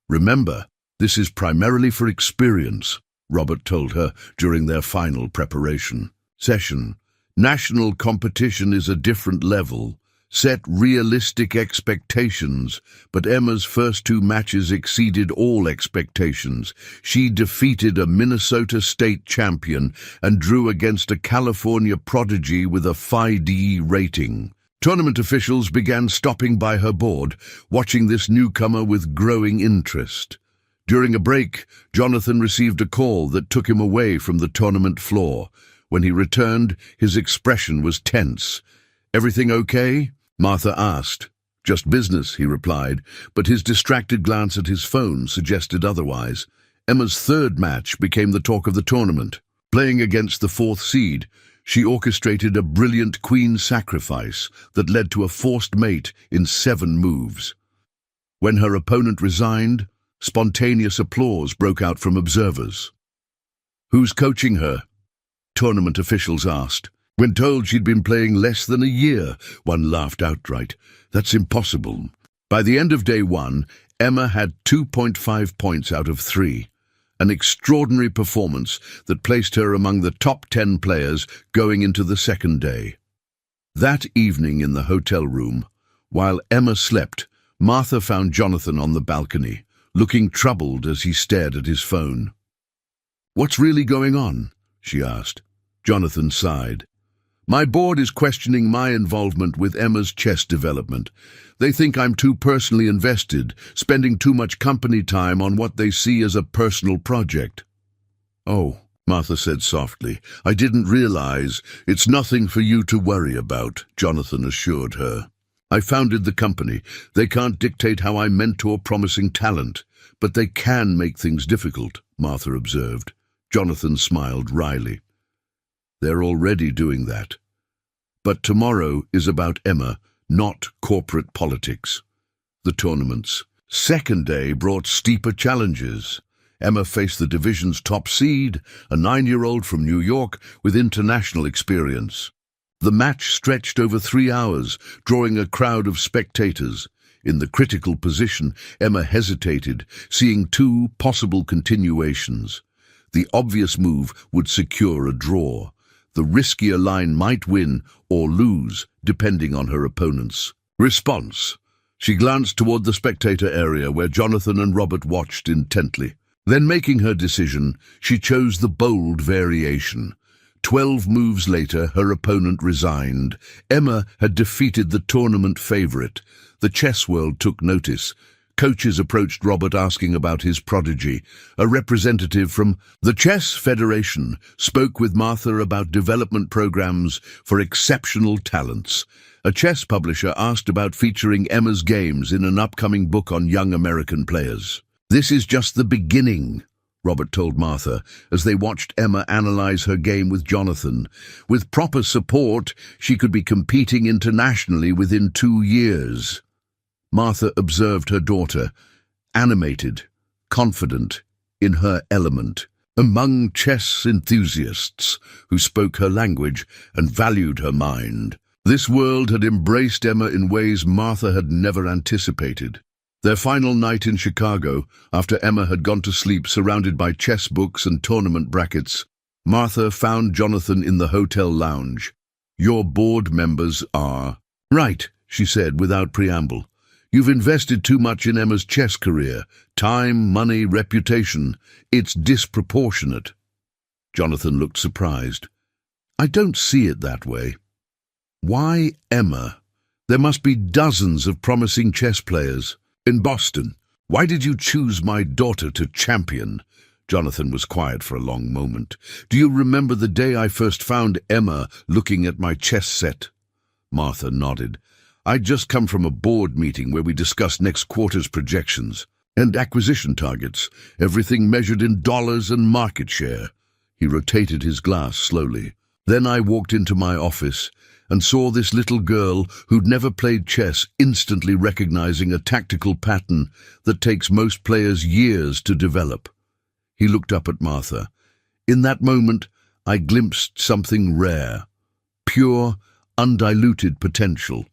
"Remember, this is primarily for experience," Robert told her during their final preparation session. "National competition is a different level. Set realistic expectations," but Emma's first 2 matches exceeded all expectations. She defeated a Minnesota state champion and drew against a California prodigy with a FIDE rating. Tournament officials began stopping by her board, watching this newcomer with growing interest. During a break, Jonathan received a call that took him away from the tournament floor. When he returned, his expression was tense. "Everything okay?" Martha asked. "Just business," he replied, but his distracted glance at his phone suggested otherwise. Emma's 3rd match became the talk of the tournament. Playing against the 4th seed, she orchestrated a brilliant queen sacrifice that led to a forced mate in 7 moves. When her opponent resigned, spontaneous applause broke out from observers. "Who's coaching her?" tournament officials asked. When told she'd been playing less than a year, one laughed outright. "That's impossible." By the end of day 1, Emma had 2.5 points out of 3, an extraordinary performance that placed her among the top 10 players going into the 2nd day. That evening in the hotel room, while Emma slept, Martha found Jonathan on the balcony, looking troubled as he stared at his phone. "What's really going on?" she asked. Jonathan sighed. "My board is questioning my involvement with Emma's chess development. They think I'm too personally invested, spending too much company time on what they see as a personal project." "Oh," Martha said softly, "I didn't realize. It's nothing for you to worry about," Jonathan assured her. "I founded the company. They can't dictate how I mentor promising talent, but they can make things difficult," Martha observed. Jonathan smiled wryly. "They're already doing that. But tomorrow is about Emma, not corporate politics." The tournament's 2nd day brought steeper challenges. Emma faced the division's top seed, a 9-year-old from New York with international experience. The match stretched over 3 hours, drawing a crowd of spectators. In the critical position, Emma hesitated, seeing 2 possible continuations. The obvious move would secure a draw. The riskier line might win or lose, depending on her opponent's response. She glanced toward the spectator area where Jonathan and Robert watched intently. Then, making her decision, she chose the bold variation. 12 moves later, her opponent resigned. Emma had defeated the tournament favorite. The chess world took notice. Coaches approached Robert asking about his prodigy. A representative from the Chess Federation spoke with Martha about development programs for exceptional talents. A chess publisher asked about featuring Emma's games in an upcoming book on young American players. "This is just the beginning," Robert told Martha as they watched Emma analyze her game with Jonathan. With proper support, she could be competing internationally within 2 years. Martha observed her daughter, animated, confident, in her element, among chess enthusiasts who spoke her language and valued her mind. This world had embraced Emma in ways Martha had never anticipated. Their final night in Chicago, after Emma had gone to sleep surrounded by chess books and tournament brackets, Martha found Jonathan in the hotel lounge. "Your board members are..." "Right," she said without preamble. "You've invested too much in Emma's chess career. Time, money, reputation. It's disproportionate." Jonathan looked surprised. "I don't see it that way." "Why Emma? There must be dozens of promising chess players. In Boston, why did you choose my daughter to champion?" Jonathan was quiet for a long moment. "Do you remember the day I first found Emma looking at my chess set?" Martha nodded. "I'd just come from a board meeting where we discussed next quarter's projections and acquisition targets, everything measured in dollars and market share." He rotated his glass slowly. "Then I walked into my office and saw this little girl who'd never played chess instantly recognizing a tactical pattern that takes most players years to develop." He looked up at Martha. "In that moment, I glimpsed something rare, pure, undiluted potential,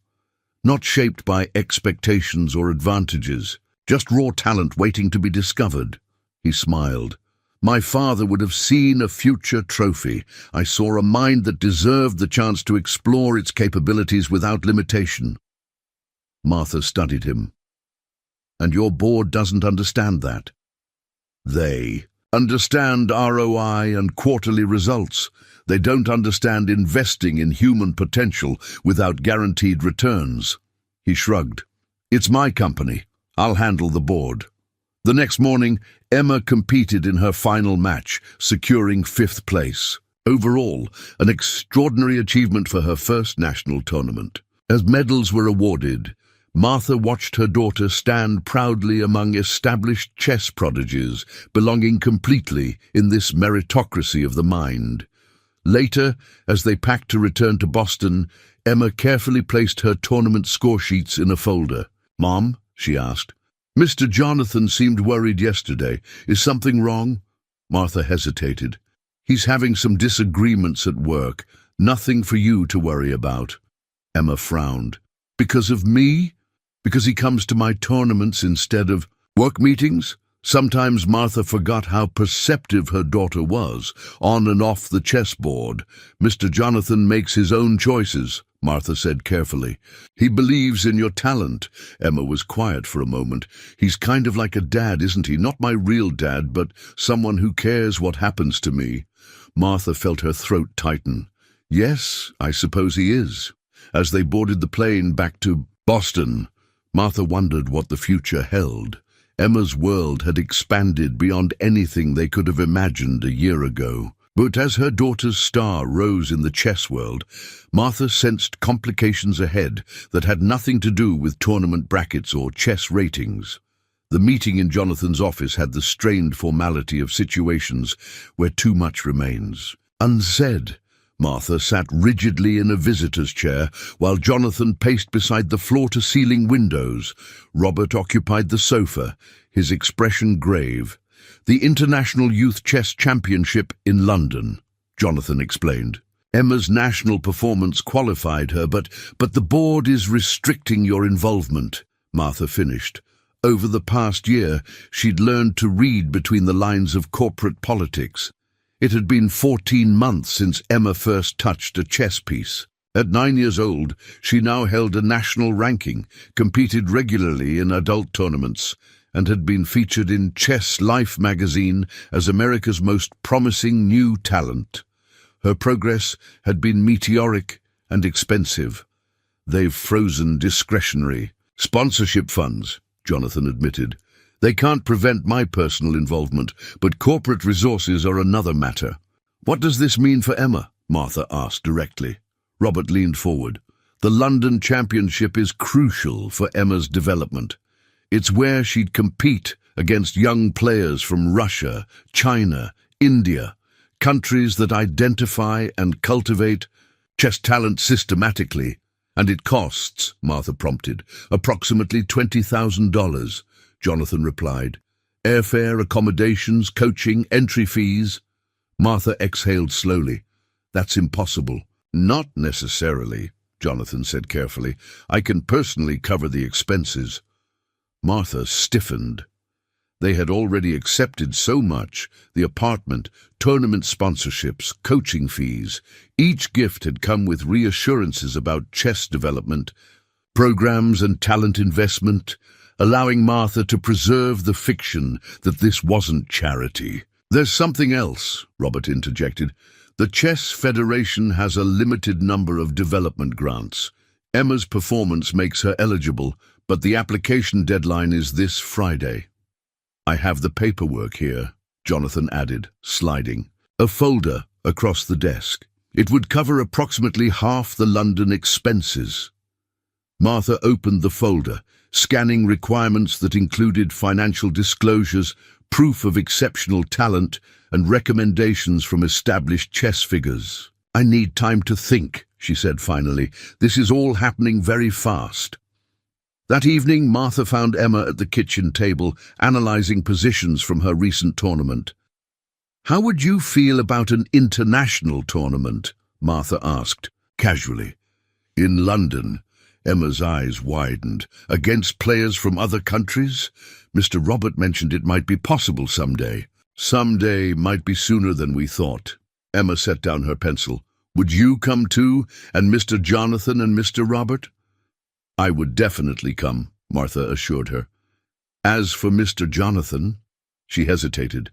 not shaped by expectations or advantages, just raw talent waiting to be discovered." He smiled. "My father would have seen a future trophy. I saw a mind that deserved the chance to explore its capabilities without limitation." Martha studied him. "And your board doesn't understand that?" "They understand ROI and quarterly results. They don't understand investing in human potential without guaranteed returns." He shrugged. "It's my company. I'll handle the board." The next morning, Emma competed in her final match, securing 5th place. Overall, an extraordinary achievement for her first national tournament. As medals were awarded, Martha watched her daughter stand proudly among established chess prodigies, belonging completely in this meritocracy of the mind. Later, as they packed to return to Boston, Emma carefully placed her tournament score sheets in a folder. "Mom," she asked, "Mr. Jonathan seemed worried yesterday. Is something wrong?" Martha hesitated. "He's having some disagreements at work. Nothing for you to worry about." Emma frowned. "Because of me? Because he comes to my tournaments instead of work meetings?" Sometimes Martha forgot how perceptive her daughter was, on and off the chessboard. "Mr. Jonathan makes his own choices," Martha said carefully. "He believes in your talent." Emma was quiet for a moment. "He's kind of like a dad, isn't he? Not my real dad, but someone who cares what happens to me." Martha felt her throat tighten. "Yes, I suppose he is." As they boarded the plane back to Boston, Martha wondered what the future held. Emma's world had expanded beyond anything they could have imagined a year ago. But as her daughter's star rose in the chess world, Martha sensed complications ahead that had nothing to do with tournament brackets or chess ratings. The meeting in Jonathan's office had the strained formality of situations where too much remains unsaid. Martha sat rigidly in a visitor's chair, while Jonathan paced beside the floor-to-ceiling windows. Robert occupied the sofa, his expression grave. "The International Youth Chess Championship in London," Jonathan explained. "Emma's national performance qualified her, but the board is restricting your involvement," Martha finished. Over the past year, she'd learned to read between the lines of corporate politics. It had been 14 months since Emma first touched a chess piece. At 9 years old, she now held a national ranking, competed regularly in adult tournaments, and had been featured in Chess Life magazine as America's most promising new talent. Her progress had been meteoric and expensive. "They've frozen discretionary sponsorship funds," Jonathan admitted. "They can't prevent my personal involvement, but corporate resources are another matter." "What does this mean for Emma?" Martha asked directly. Robert leaned forward. "The London Championship is crucial for Emma's development. It's where she'd compete against young players from Russia, China, India, countries that identify and cultivate chess talent systematically. And it costs, Martha prompted, approximately $20,000, Jonathan replied. Airfare, accommodations, coaching, entry fees. Martha exhaled slowly. That's impossible. Not necessarily, Jonathan said carefully. I can personally cover the expenses. Martha stiffened. They had already accepted so much: the apartment, tournament sponsorships, coaching fees. Each gift had come with reassurances about chess development, programs and talent investment, allowing Martha to preserve the fiction that this wasn't charity. There's something else, Robert interjected. The Chess Federation has a limited number of development grants. Emma's performance makes her eligible, but the application deadline is this Friday. I have the paperwork here, Jonathan added, sliding a folder across the desk. It would cover approximately half the London expenses. Martha opened the folder, scanning requirements that included financial disclosures, proof of exceptional talent, and recommendations from established chess figures. I need time to think, she said finally. This is all happening very fast. That evening, Martha found Emma at the kitchen table, analyzing positions from her recent tournament. How would you feel about an international tournament? Martha asked, casually. In London. Emma's eyes widened. Against players from other countries? Mr. Robert mentioned it might be possible someday. Someday might be sooner than we thought. Emma set down her pencil. Would you come too, and Mr. Jonathan and Mr. Robert? I would definitely come, Martha assured her. As for Mr. Jonathan, she hesitated.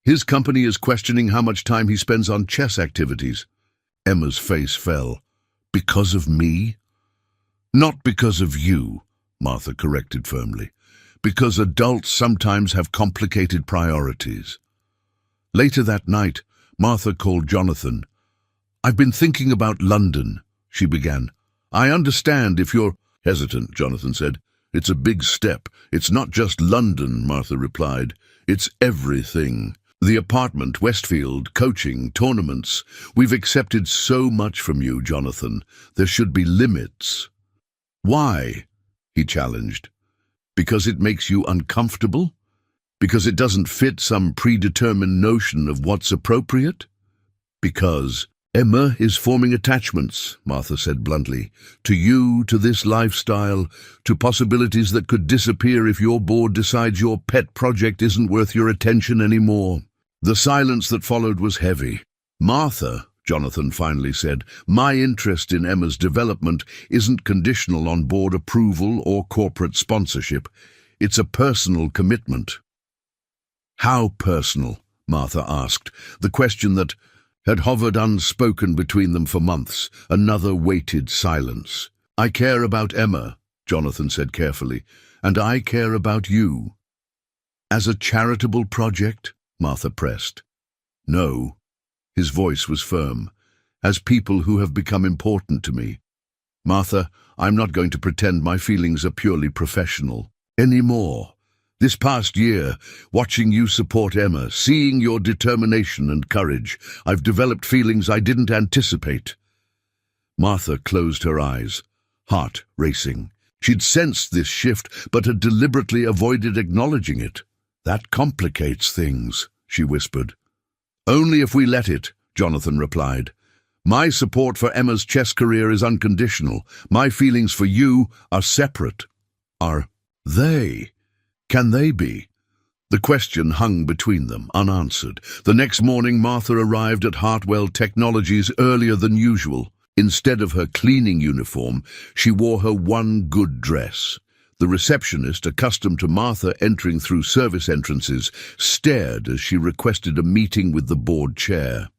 His company is questioning how much time he spends on chess activities. Emma's face fell. Because of me? Not because of you, Martha corrected firmly. Because adults sometimes have complicated priorities. Later that night, Martha called Jonathan. I've been thinking about London, she began. I understand if you're hesitant, Jonathan said. It's a big step. It's not just London, Martha replied. It's everything. The apartment, Westfield, coaching, tournaments. We've accepted so much from you, Jonathan. There should be limits. Why? He challenged. Because it makes you uncomfortable? Because it doesn't fit some predetermined notion of what's appropriate? Because Emma is forming attachments, Martha said bluntly, to you, to this lifestyle, to possibilities that could disappear if your board decides your pet project isn't worth your attention anymore. The silence that followed was heavy. Martha, Jonathan finally said, my interest in Emma's development isn't conditional on board approval or corporate sponsorship. It's a personal commitment. How personal? Martha asked, the question that had hovered unspoken between them for months. Another weighted silence. I care about Emma, Jonathan said carefully, and I care about you. As a charitable project? Martha pressed. No. His voice was firm. As people who have become important to me. Martha, I'm not going to pretend my feelings are purely professional anymore. This past year, watching you support Emma, seeing your determination and courage, I've developed feelings I didn't anticipate. Martha closed her eyes, heart racing. She'd sensed this shift, but had deliberately avoided acknowledging it. That complicates things, she whispered. Only if we let it, Jonathan replied. My support for Emma's chess career is unconditional. My feelings for you are separate. Are they? Can they be? The question hung between them, unanswered. The next morning, Martha arrived at Hartwell Technologies earlier than usual. Instead of her cleaning uniform, she wore her one good dress. The receptionist, accustomed to Martha entering through service entrances, stared as she requested a meeting with the board chair.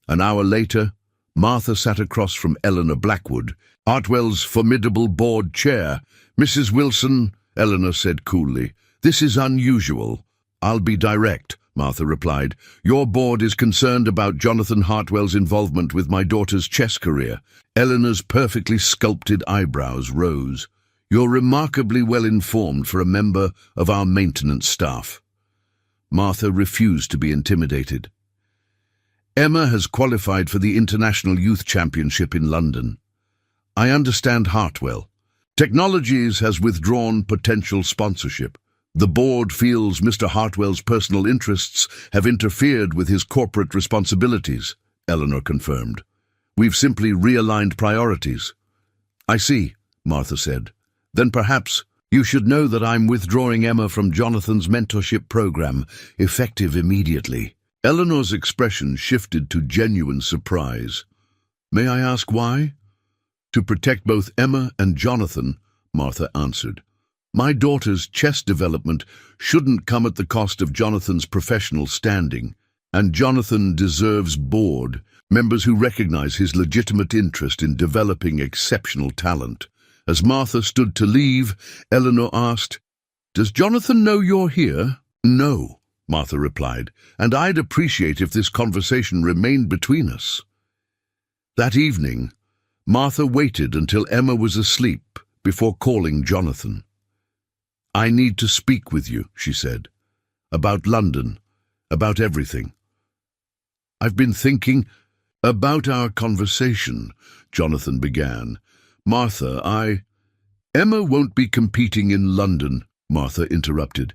An hour later, Martha sat across from Eleanor Blackwood, Hartwell's formidable board chair. Mrs. Wilson, Eleanor said coolly, this is unusual. I'll be direct, Martha replied. Your board is concerned about Jonathan Hartwell's involvement with my daughter's chess career. Eleanor's perfectly sculpted eyebrows rose. You're remarkably well informed for a member of our maintenance staff. Martha refused to be intimidated. Emma has qualified for the International Youth Championship in London. I understand Hartwell. Technologies has withdrawn potential sponsorship. The board feels Mr. Hartwell's personal interests have interfered with his corporate responsibilities, Eleanor confirmed. We've simply realigned priorities. I see, Martha said. Then perhaps you should know that I'm withdrawing Emma from Jonathan's mentorship program, effective immediately. Eleanor's expression shifted to genuine surprise. May I ask why? To protect both Emma and Jonathan, Martha answered. My daughter's chess development shouldn't come at the cost of Jonathan's professional standing, and Jonathan deserves board members who recognize his legitimate interest in developing exceptional talent. As Martha stood to leave, Eleanor asked, Does Jonathan know you're here? No, Martha replied, and I'd appreciate if this conversation remained between us. That evening, Martha waited until Emma was asleep before calling Jonathan. I need to speak with you, she said. About London, about everything. I've been thinking about our conversation, Jonathan began. Martha, Emma won't be competing in London, Martha interrupted,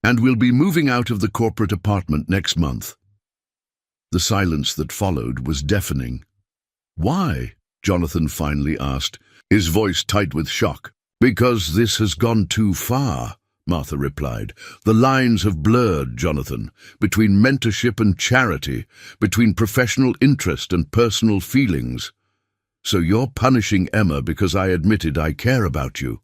and we'll be moving out of the corporate apartment next month. The silence that followed was deafening. Why? Jonathan finally asked, his voice tight with shock. Because this has gone too far, Martha replied. The lines have blurred, Jonathan, between mentorship and charity, between professional interest and personal feelings. So you're punishing Emma because I admitted I care about you.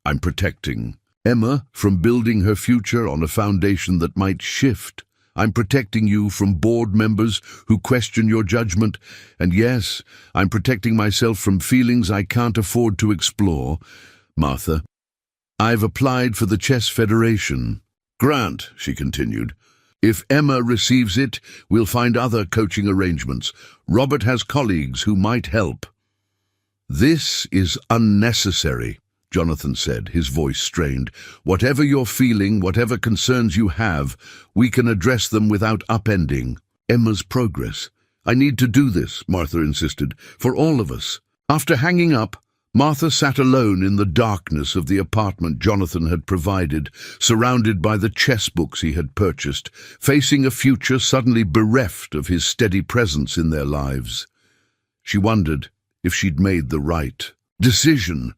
I'm protecting Emma from building her future on a foundation that might shift. I'm protecting you from board members who question your judgment. And yes, I'm protecting myself from feelings I can't afford to explore. Martha, I've applied for the Chess Federation. Grant, she continued. If Emma receives it, we'll find other coaching arrangements. Robert has colleagues who might help. This is unnecessary, Jonathan said, his voice strained. Whatever you're feeling, whatever concerns you have, we can address them without upending Emma's progress. I need to do this, Martha insisted, for all of us. After hanging up, Martha sat alone in the darkness of the apartment Jonathan had provided, surrounded by the chess books he had purchased, facing a future suddenly bereft of his steady presence in their lives. She wondered if she'd made the right decision,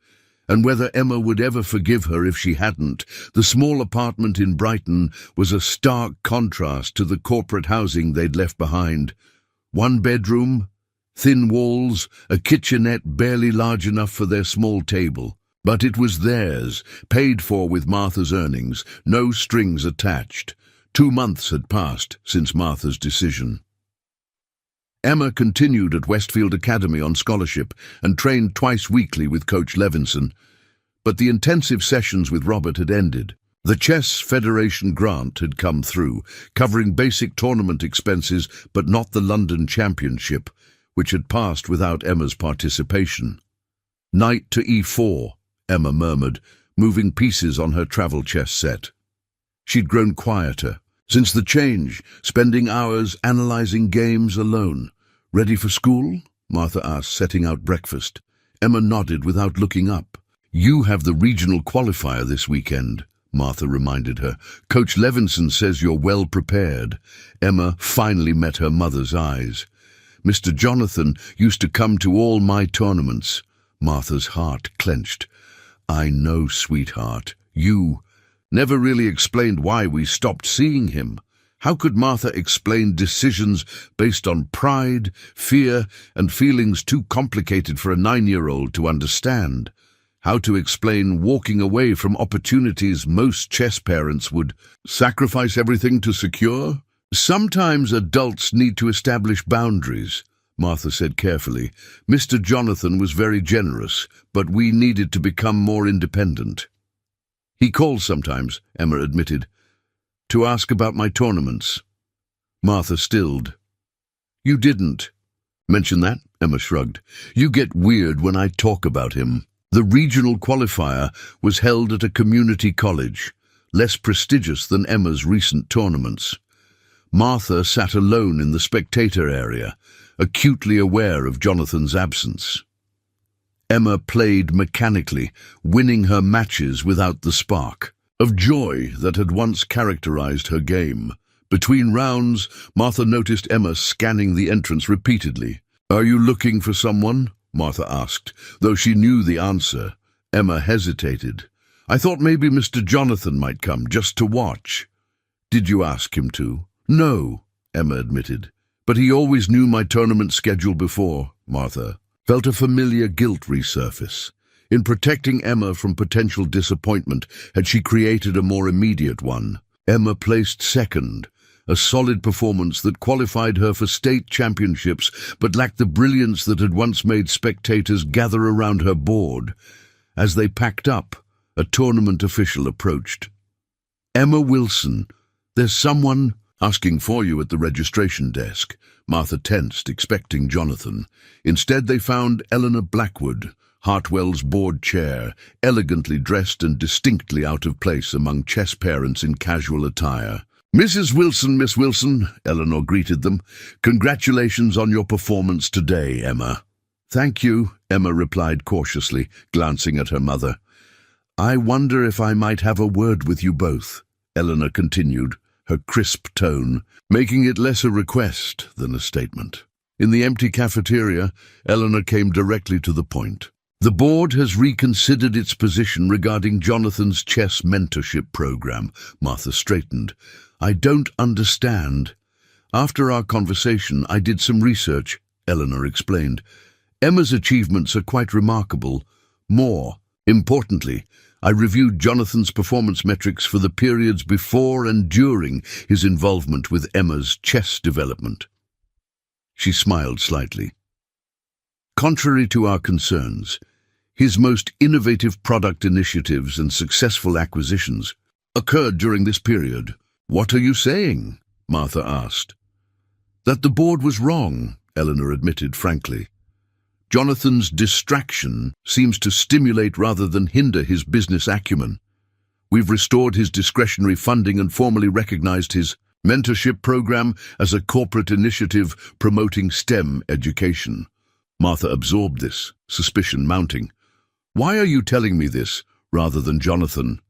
and whether Emma would ever forgive her if she hadn't. The small apartment in Brighton was a stark contrast to the corporate housing they'd left behind. One bedroom, thin walls, a kitchenette barely large enough for their small table. But it was theirs, paid for with Martha's earnings, no strings attached. 2 months had passed since Martha's decision. Emma continued at Westfield Academy on scholarship and trained twice weekly with Coach Levinson. But the intensive sessions with Robert had ended. The Chess Federation grant had come through, covering basic tournament expenses but not the London Championship, which had passed without Emma's participation. Knight to e4, Emma murmured, moving pieces on her travel chess set. She'd grown quieter since the change, spending hours analysing games alone. Ready for school? Martha asked, setting out breakfast. Emma nodded without looking up. You have the regional qualifier this weekend, Martha reminded her. Coach Levinson says you're well prepared. Emma finally met her mother's eyes. Mr. Jonathan used to come to all my tournaments. Martha's heart clenched. I know, sweetheart. You never really explained why we stopped seeing him. How could Martha explain decisions based on pride, fear, and feelings too complicated for a 9-year-old to understand? How to explain walking away from opportunities most chess parents would sacrifice everything to secure? Sometimes adults need to establish boundaries, Martha said carefully. Mr. Jonathan was very generous, but we needed to become more independent. He calls sometimes, Emma admitted, to ask about my tournaments. Martha stilled. You didn't mention that, Emma shrugged. You get weird when I talk about him. The regional qualifier was held at a community college, less prestigious than Emma's recent tournaments. Martha sat alone in the spectator area, acutely aware of Jonathan's absence. Emma played mechanically, winning her matches without the spark of joy that had once characterized her game. Between rounds, Martha noticed Emma scanning the entrance repeatedly. "Are you looking for someone?" Martha asked. Though she knew the answer, Emma hesitated. "I thought maybe Mr. Jonathan might come, just to watch." "Did you ask him to?" "No," Emma admitted. "But he always knew my tournament schedule before." Martha felt a familiar guilt resurface. In protecting Emma from potential disappointment, had she created a more immediate one? Emma placed second, a solid performance that qualified her for state championships but lacked the brilliance that had once made spectators gather around her board. As they packed up, a tournament official approached. "Emma Wilson, there's someone asking for you at the registration desk." Martha tensed, expecting Jonathan. Instead they found Eleanor Blackwood, Hartwell's board chair, elegantly dressed and distinctly out of place among chess parents in casual attire. "Mrs. Wilson, Miss Wilson," Eleanor greeted them. "Congratulations on your performance today, Emma." "Thank you," Emma replied cautiously, glancing at her mother. "I wonder if I might have a word with you both," Eleanor continued, her crisp tone making it less a request than a statement. In the empty cafeteria, Eleanor came directly to the point. "The board has reconsidered its position regarding Jonathan's chess mentorship program." Martha straightened. "I don't understand." "After our conversation, I did some research," Eleanor explained. "Emma's achievements are quite remarkable. More importantly, I reviewed Jonathan's performance metrics for the periods before and during his involvement with Emma's chess development." She smiled slightly. "Contrary to our concerns, his most innovative product initiatives and successful acquisitions occurred during this period." "What are you saying?" Martha asked. "That the board was wrong," Eleanor admitted frankly. "Jonathan's distraction seems to stimulate rather than hinder his business acumen. We've restored his discretionary funding and formally recognized his mentorship program as a corporate initiative promoting STEM education." Martha absorbed this, suspicion mounting. "Why are you telling me this, rather than Jonathan?"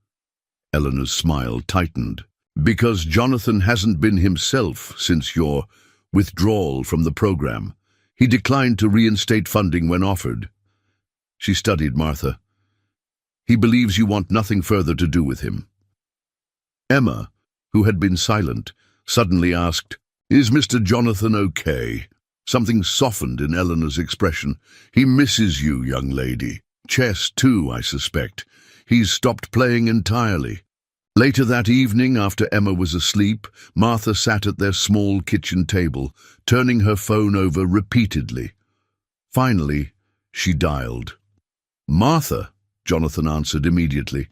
Eleanor's smile tightened. "Because Jonathan hasn't been himself since your withdrawal from the program. He declined to reinstate funding when offered." She studied Martha. "He believes you want nothing further to do with him." Emma, who had been silent, suddenly asked, "Is Mr. Jonathan okay?" Something softened in Eleanor's expression. "He misses you, young lady. Chess, too, I suspect. He's stopped playing entirely." Later that evening, after Emma was asleep, Martha sat at their small kitchen table, turning her phone over repeatedly. Finally, she dialed. "Martha," Jonathan answered immediately.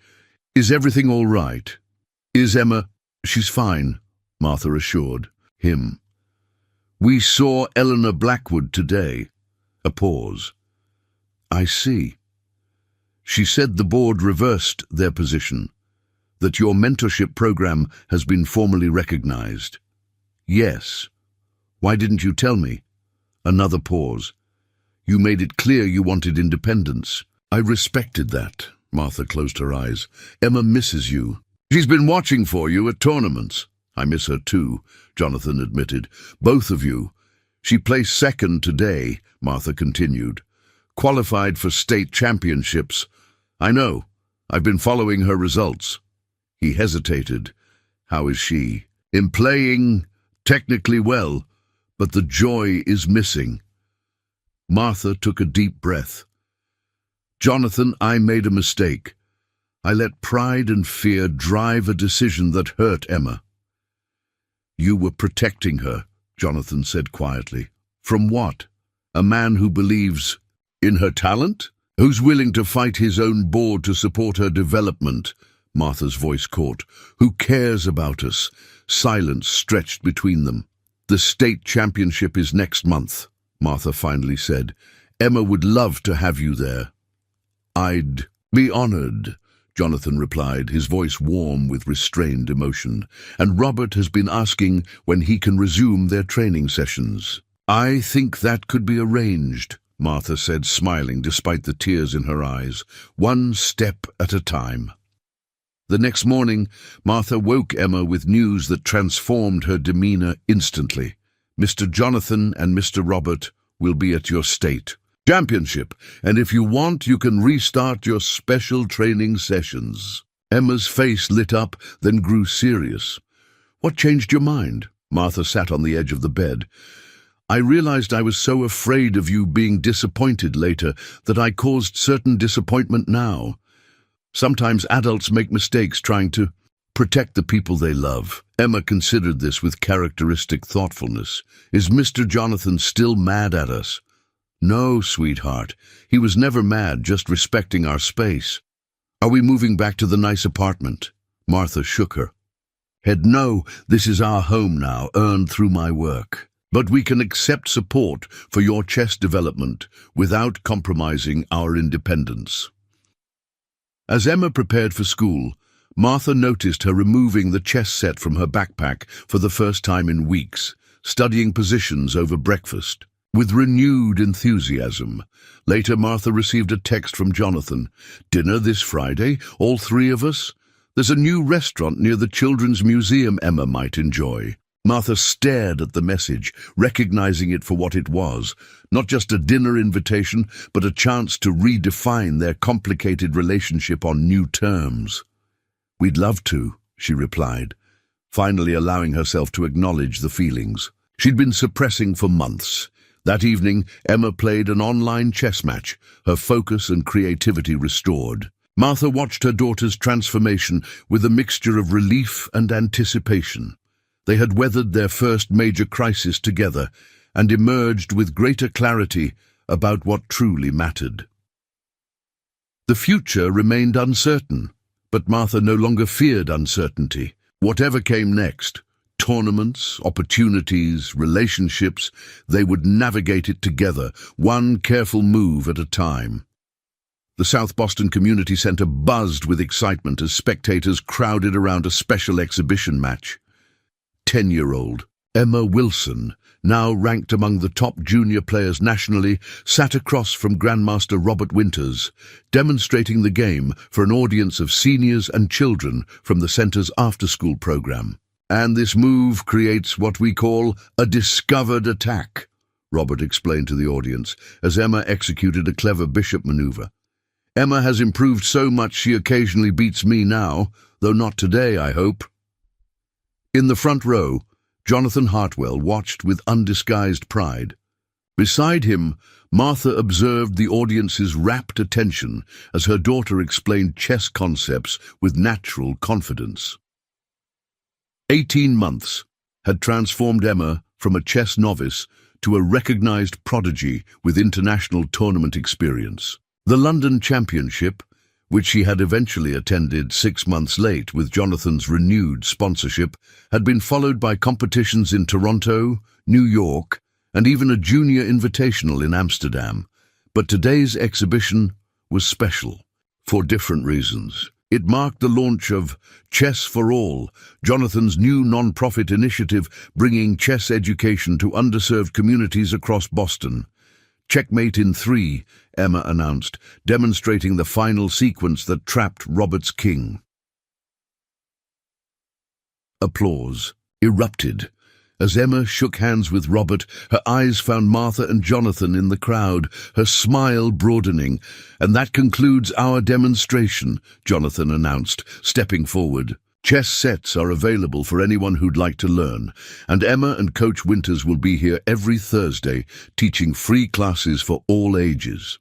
"Is everything all right?" "Is Emma—" "She's fine," Martha assured him. "We saw Eleanor Blackwood today." A pause. "I see. She said the board reversed their position, that your mentorship program has been formally recognized." "Yes. Why didn't you tell me?" Another pause. "You made it clear you wanted independence." "I respected that." Martha closed her eyes. "Emma misses you. She's been watching for you at tournaments." "I miss her too," Jonathan admitted. "Both of you." "She placed second today," Martha continued. "Qualified for state championships." "I know. I've been following her results." He hesitated. "How is she?" "In playing technically well, but the joy is missing." Martha took a deep breath. "Jonathan, I made a mistake. I let pride and fear drive a decision that hurt Emma." "You were protecting her," Jonathan said quietly. "From what? A man who believes in her talent? Who's willing to fight his own board to support her development?" Martha's voice caught. "Who cares about us?" Silence stretched between them. "The state championship is next month," Martha finally said. "Emma would love to have you there." "I'd be honored," Jonathan replied, his voice warm with restrained emotion. "And Robert has been asking when he can resume their training sessions." "I think that could be arranged," Martha said, smiling despite the tears in her eyes. "One step at a time." The next morning, Martha woke Emma with news that transformed her demeanor instantly. "Mr. Jonathan and Mr. Robert will be at your state championship, and if you want, you can restart your special training sessions." Emma's face lit up, then grew serious. "What changed your mind?" Martha sat on the edge of the bed. "I realized I was so afraid of you being disappointed later that I caused certain disappointment now. Sometimes adults make mistakes trying to protect the people they love." Emma considered this with characteristic thoughtfulness. "Is Mr. Jonathan still mad at us?" "No, sweetheart. He was never mad, just respecting our space." "Are we moving back to the nice apartment?" Martha shook her head. "No, this is our home now, earned through my work. But we can accept support for your chess development without compromising our independence." As Emma prepared for school, Martha noticed her removing the chess set from her backpack for the first time in weeks, studying positions over breakfast with renewed enthusiasm. Later, Martha received a text from Jonathan. "Dinner this Friday, all three of us? There's a new restaurant near the Children's Museum Emma might enjoy." Martha stared at the message, recognizing it for what it was, not just a dinner invitation, but a chance to redefine their complicated relationship on new terms. "We'd love to," she replied, finally allowing herself to acknowledge the feelings she'd been suppressing for months. That evening, Emma played an online chess match, her focus and creativity restored. Martha watched her daughter's transformation with a mixture of relief and anticipation. They had weathered their first major crisis together and emerged with greater clarity about what truly mattered. The future remained uncertain, but Martha no longer feared uncertainty. Whatever came next, tournaments, opportunities, relationships, they would navigate it together, one careful move at a time. The South Boston Community Center buzzed with excitement as spectators crowded around a special exhibition match. 10-year-old Emma Wilson, now ranked among the top junior players nationally, sat across from Grandmaster Robert Winters, demonstrating the game for an audience of seniors and children from the center's after-school program. "And this move creates what we call a discovered attack," Robert explained to the audience as Emma executed a clever bishop maneuver. "Emma has improved so much she occasionally beats me now, though not today, I hope." In the front row, Jonathan Hartwell watched with undisguised pride. Beside him, Martha observed the audience's rapt attention as her daughter explained chess concepts with natural confidence. 18 months had transformed Emma from a chess novice to a recognized prodigy with international tournament experience. The London Championship, which she had eventually attended 6 months late with Jonathan's renewed sponsorship, had been followed by competitions in Toronto, New York, and even a junior invitational in Amsterdam. But today's exhibition was special, for different reasons. It marked the launch of Chess for All, Jonathan's new non-profit initiative bringing chess education to underserved communities across Boston. "Checkmate in 3, Emma announced, demonstrating the final sequence that trapped Robert's king. Applause erupted. As Emma shook hands with Robert, her eyes found Martha and Jonathan in the crowd, her smile broadening. "And that concludes our demonstration," Jonathan announced, stepping forward. "Chess sets are available for anyone who'd like to learn, and Emma and Coach Winters will be here every Thursday, teaching free classes for all ages."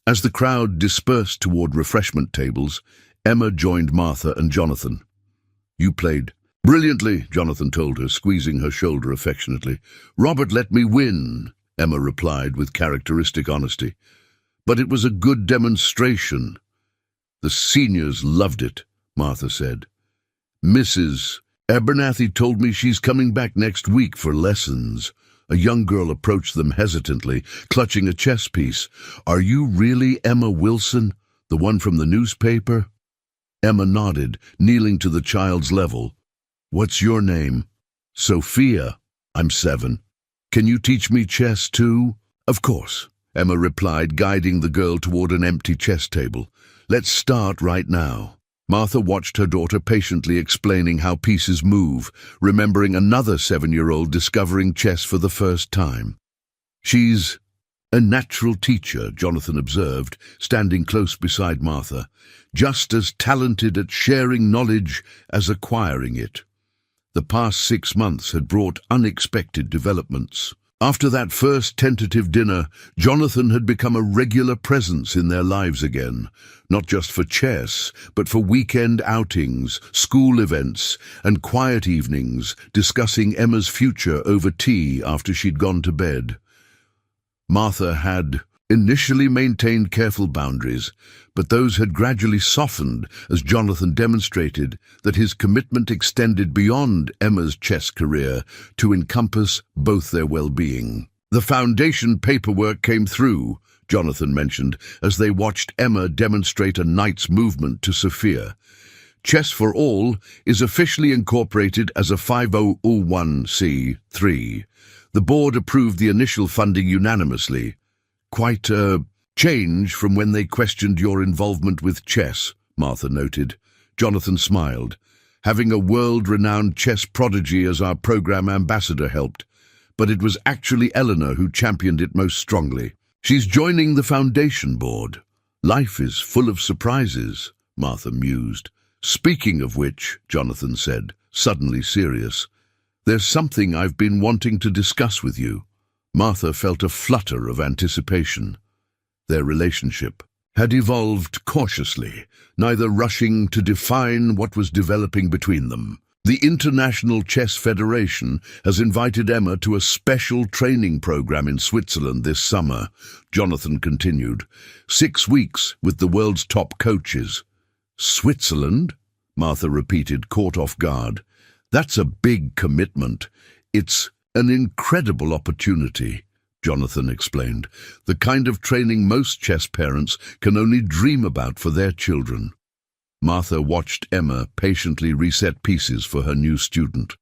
As the crowd dispersed toward refreshment tables, Emma joined Martha and Jonathan. "You played brilliantly," Jonathan told her, squeezing her shoulder affectionately. "Robert let me win," Emma replied with characteristic honesty. "But it was a good demonstration." "The seniors loved it," Martha said. "Mrs. Abernathy told me she's coming back next week for lessons." A young girl approached them hesitantly, clutching a chess piece. "Are you really Emma Wilson?" The one from the newspaper? Emma nodded, kneeling to the child's level. What's your name? Sophia. I'm 7. Can you teach me chess too? Of course, Emma replied, guiding the girl toward an empty chess table. Let's start right now. Martha watched her daughter patiently explaining how pieces move, remembering another 7-year-old discovering chess for the first time. She's a natural teacher, Jonathan observed, standing close beside Martha, just as talented at sharing knowledge as acquiring it. The past 6 months had brought unexpected developments. After that first tentative dinner, Jonathan had become a regular presence in their lives again, not just for chess, but for weekend outings, school events, and quiet evenings, discussing Emma's future over tea after she'd gone to bed. Martha had initially maintained careful boundaries, but those had gradually softened as Jonathan demonstrated that his commitment extended beyond Emma's chess career to encompass both their well-being. The foundation paperwork came through, Jonathan mentioned, as they watched Emma demonstrate a knight's movement to Sophia. Chess for All is officially incorporated as a 5001c3. The board approved the initial funding unanimously. Quite a change from when they questioned your involvement with chess, Martha noted. Jonathan smiled. Having a world-renowned chess prodigy as our program ambassador helped, but it was actually Eleanor who championed it most strongly. She's joining the foundation board. Life is full of surprises, Martha mused. Speaking of which, Jonathan said, suddenly serious, there's something I've been wanting to discuss with you. Martha felt a flutter of anticipation. Their relationship had evolved cautiously, neither rushing to define what was developing between them. The International Chess Federation has invited Emma to a special training program in Switzerland this summer, Jonathan continued. 6 weeks with the world's top coaches. Switzerland? Martha repeated, caught off guard. That's a big commitment. It's an incredible opportunity, Jonathan explained. The kind of training most chess parents can only dream about for their children. Martha watched Emma patiently reset pieces for her new student.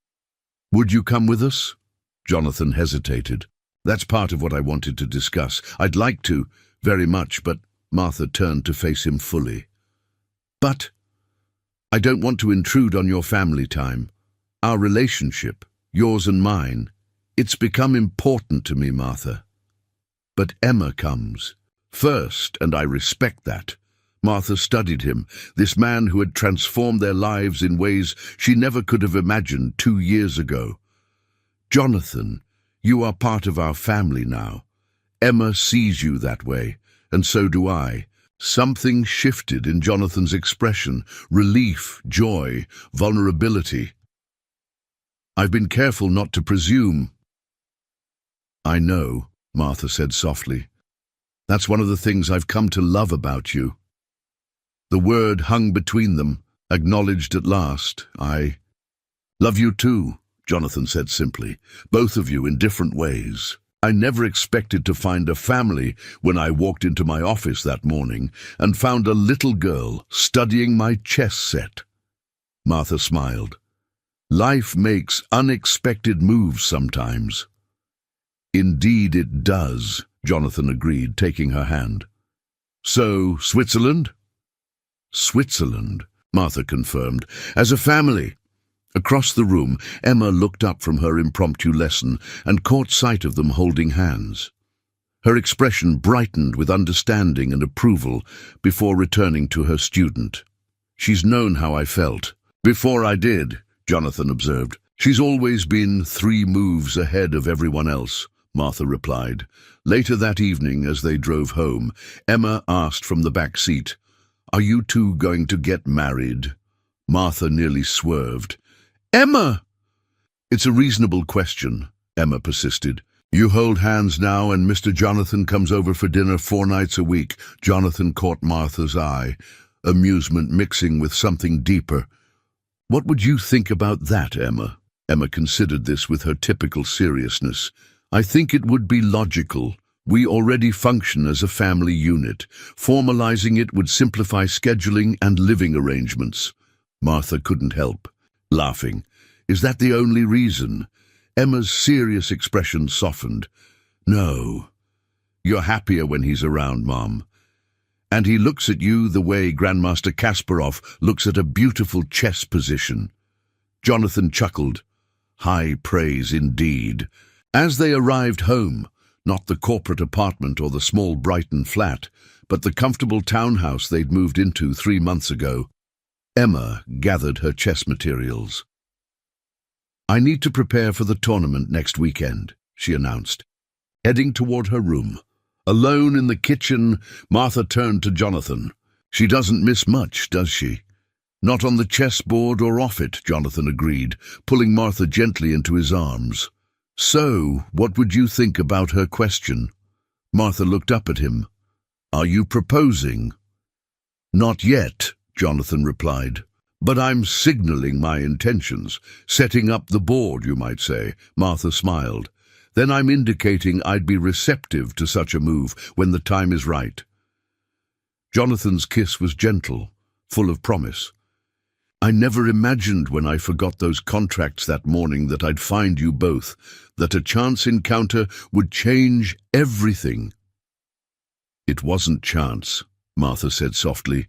Would you come with us? Jonathan hesitated. That's part of what I wanted to discuss. I'd like to, very much, but Martha turned to face him fully. But I don't want to intrude on your family time. Our relationship, yours and mine, it's become important to me, Martha. But Emma comes first, and I respect that. Martha studied him, this man who had transformed their lives in ways she never could have imagined 2 years ago. Jonathan, you are part of our family now. Emma sees you that way, and so do I. Something shifted in Jonathan's expression, relief, joy, vulnerability. I've been careful not to presume. I know, Martha said softly. That's one of the things I've come to love about you. The word hung between them, acknowledged at last. I love you too, Jonathan said simply, both of you in different ways. I never expected to find a family when I walked into my office that morning and found a little girl studying my chess set. Martha smiled. Life makes unexpected moves sometimes. Indeed it does, Jonathan agreed, taking her hand. So, Switzerland? Switzerland, Martha confirmed, as a family. Across the room, Emma looked up from her impromptu lesson and caught sight of them holding hands. Her expression brightened with understanding and approval before returning to her student. She's known how I felt. Before I did, Jonathan observed. She's always been 3 moves ahead of everyone else, Martha replied. Later that evening, as they drove home, Emma asked from the back seat, "Are you two going to get married?" Martha nearly swerved. Emma! It's a reasonable question, Emma persisted. You hold hands now and Mr. Jonathan comes over for dinner 4 nights a week. Jonathan caught Martha's eye, amusement mixing with something deeper. What would you think about that, Emma? Emma considered this with her typical seriousness. I think it would be logical, We already function as a family unit. Formalizing it would simplify scheduling and living arrangements. Martha couldn't help, laughing. Is that the only reason? Emma's serious expression softened. No. You're happier when he's around, Mom. And he looks at you the way Grandmaster Kasparov looks at a beautiful chess position. Jonathan chuckled. High praise indeed. As they arrived home, not the corporate apartment or the small Brighton flat, but the comfortable townhouse they'd moved into 3 months ago, Emma gathered her chess materials. I need to prepare for the tournament next weekend, she announced, heading toward her room. Alone in the kitchen, Martha turned to Jonathan. She doesn't miss much, does she? Not on the chessboard or off it, Jonathan agreed, pulling Martha gently into his arms. So, what would you think about her question? Martha looked up at him. Are you proposing? Not yet, Jonathan replied. But I'm signaling my intentions, setting up the board, you might say. Martha smiled. Then I'm indicating I'd be receptive to such a move when the time is right. Jonathan's kiss was gentle, full of promise. I never imagined when I forgot those contracts that morning that I'd find you both, that a chance encounter would change everything. It wasn't chance, Martha said softly.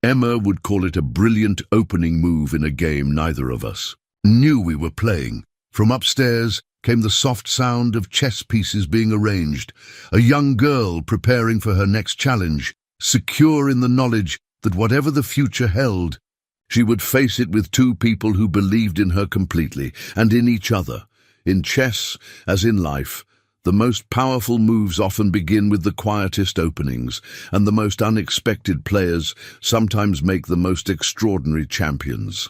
Emma would call it a brilliant opening move in a game neither of us knew we were playing. From upstairs came the soft sound of chess pieces being arranged, a young girl preparing for her next challenge, secure in the knowledge that whatever the future held, she would face it with two people who believed in her completely and in each other. In chess, as in life, the most powerful moves often begin with the quietest openings, and the most unexpected players sometimes make the most extraordinary champions.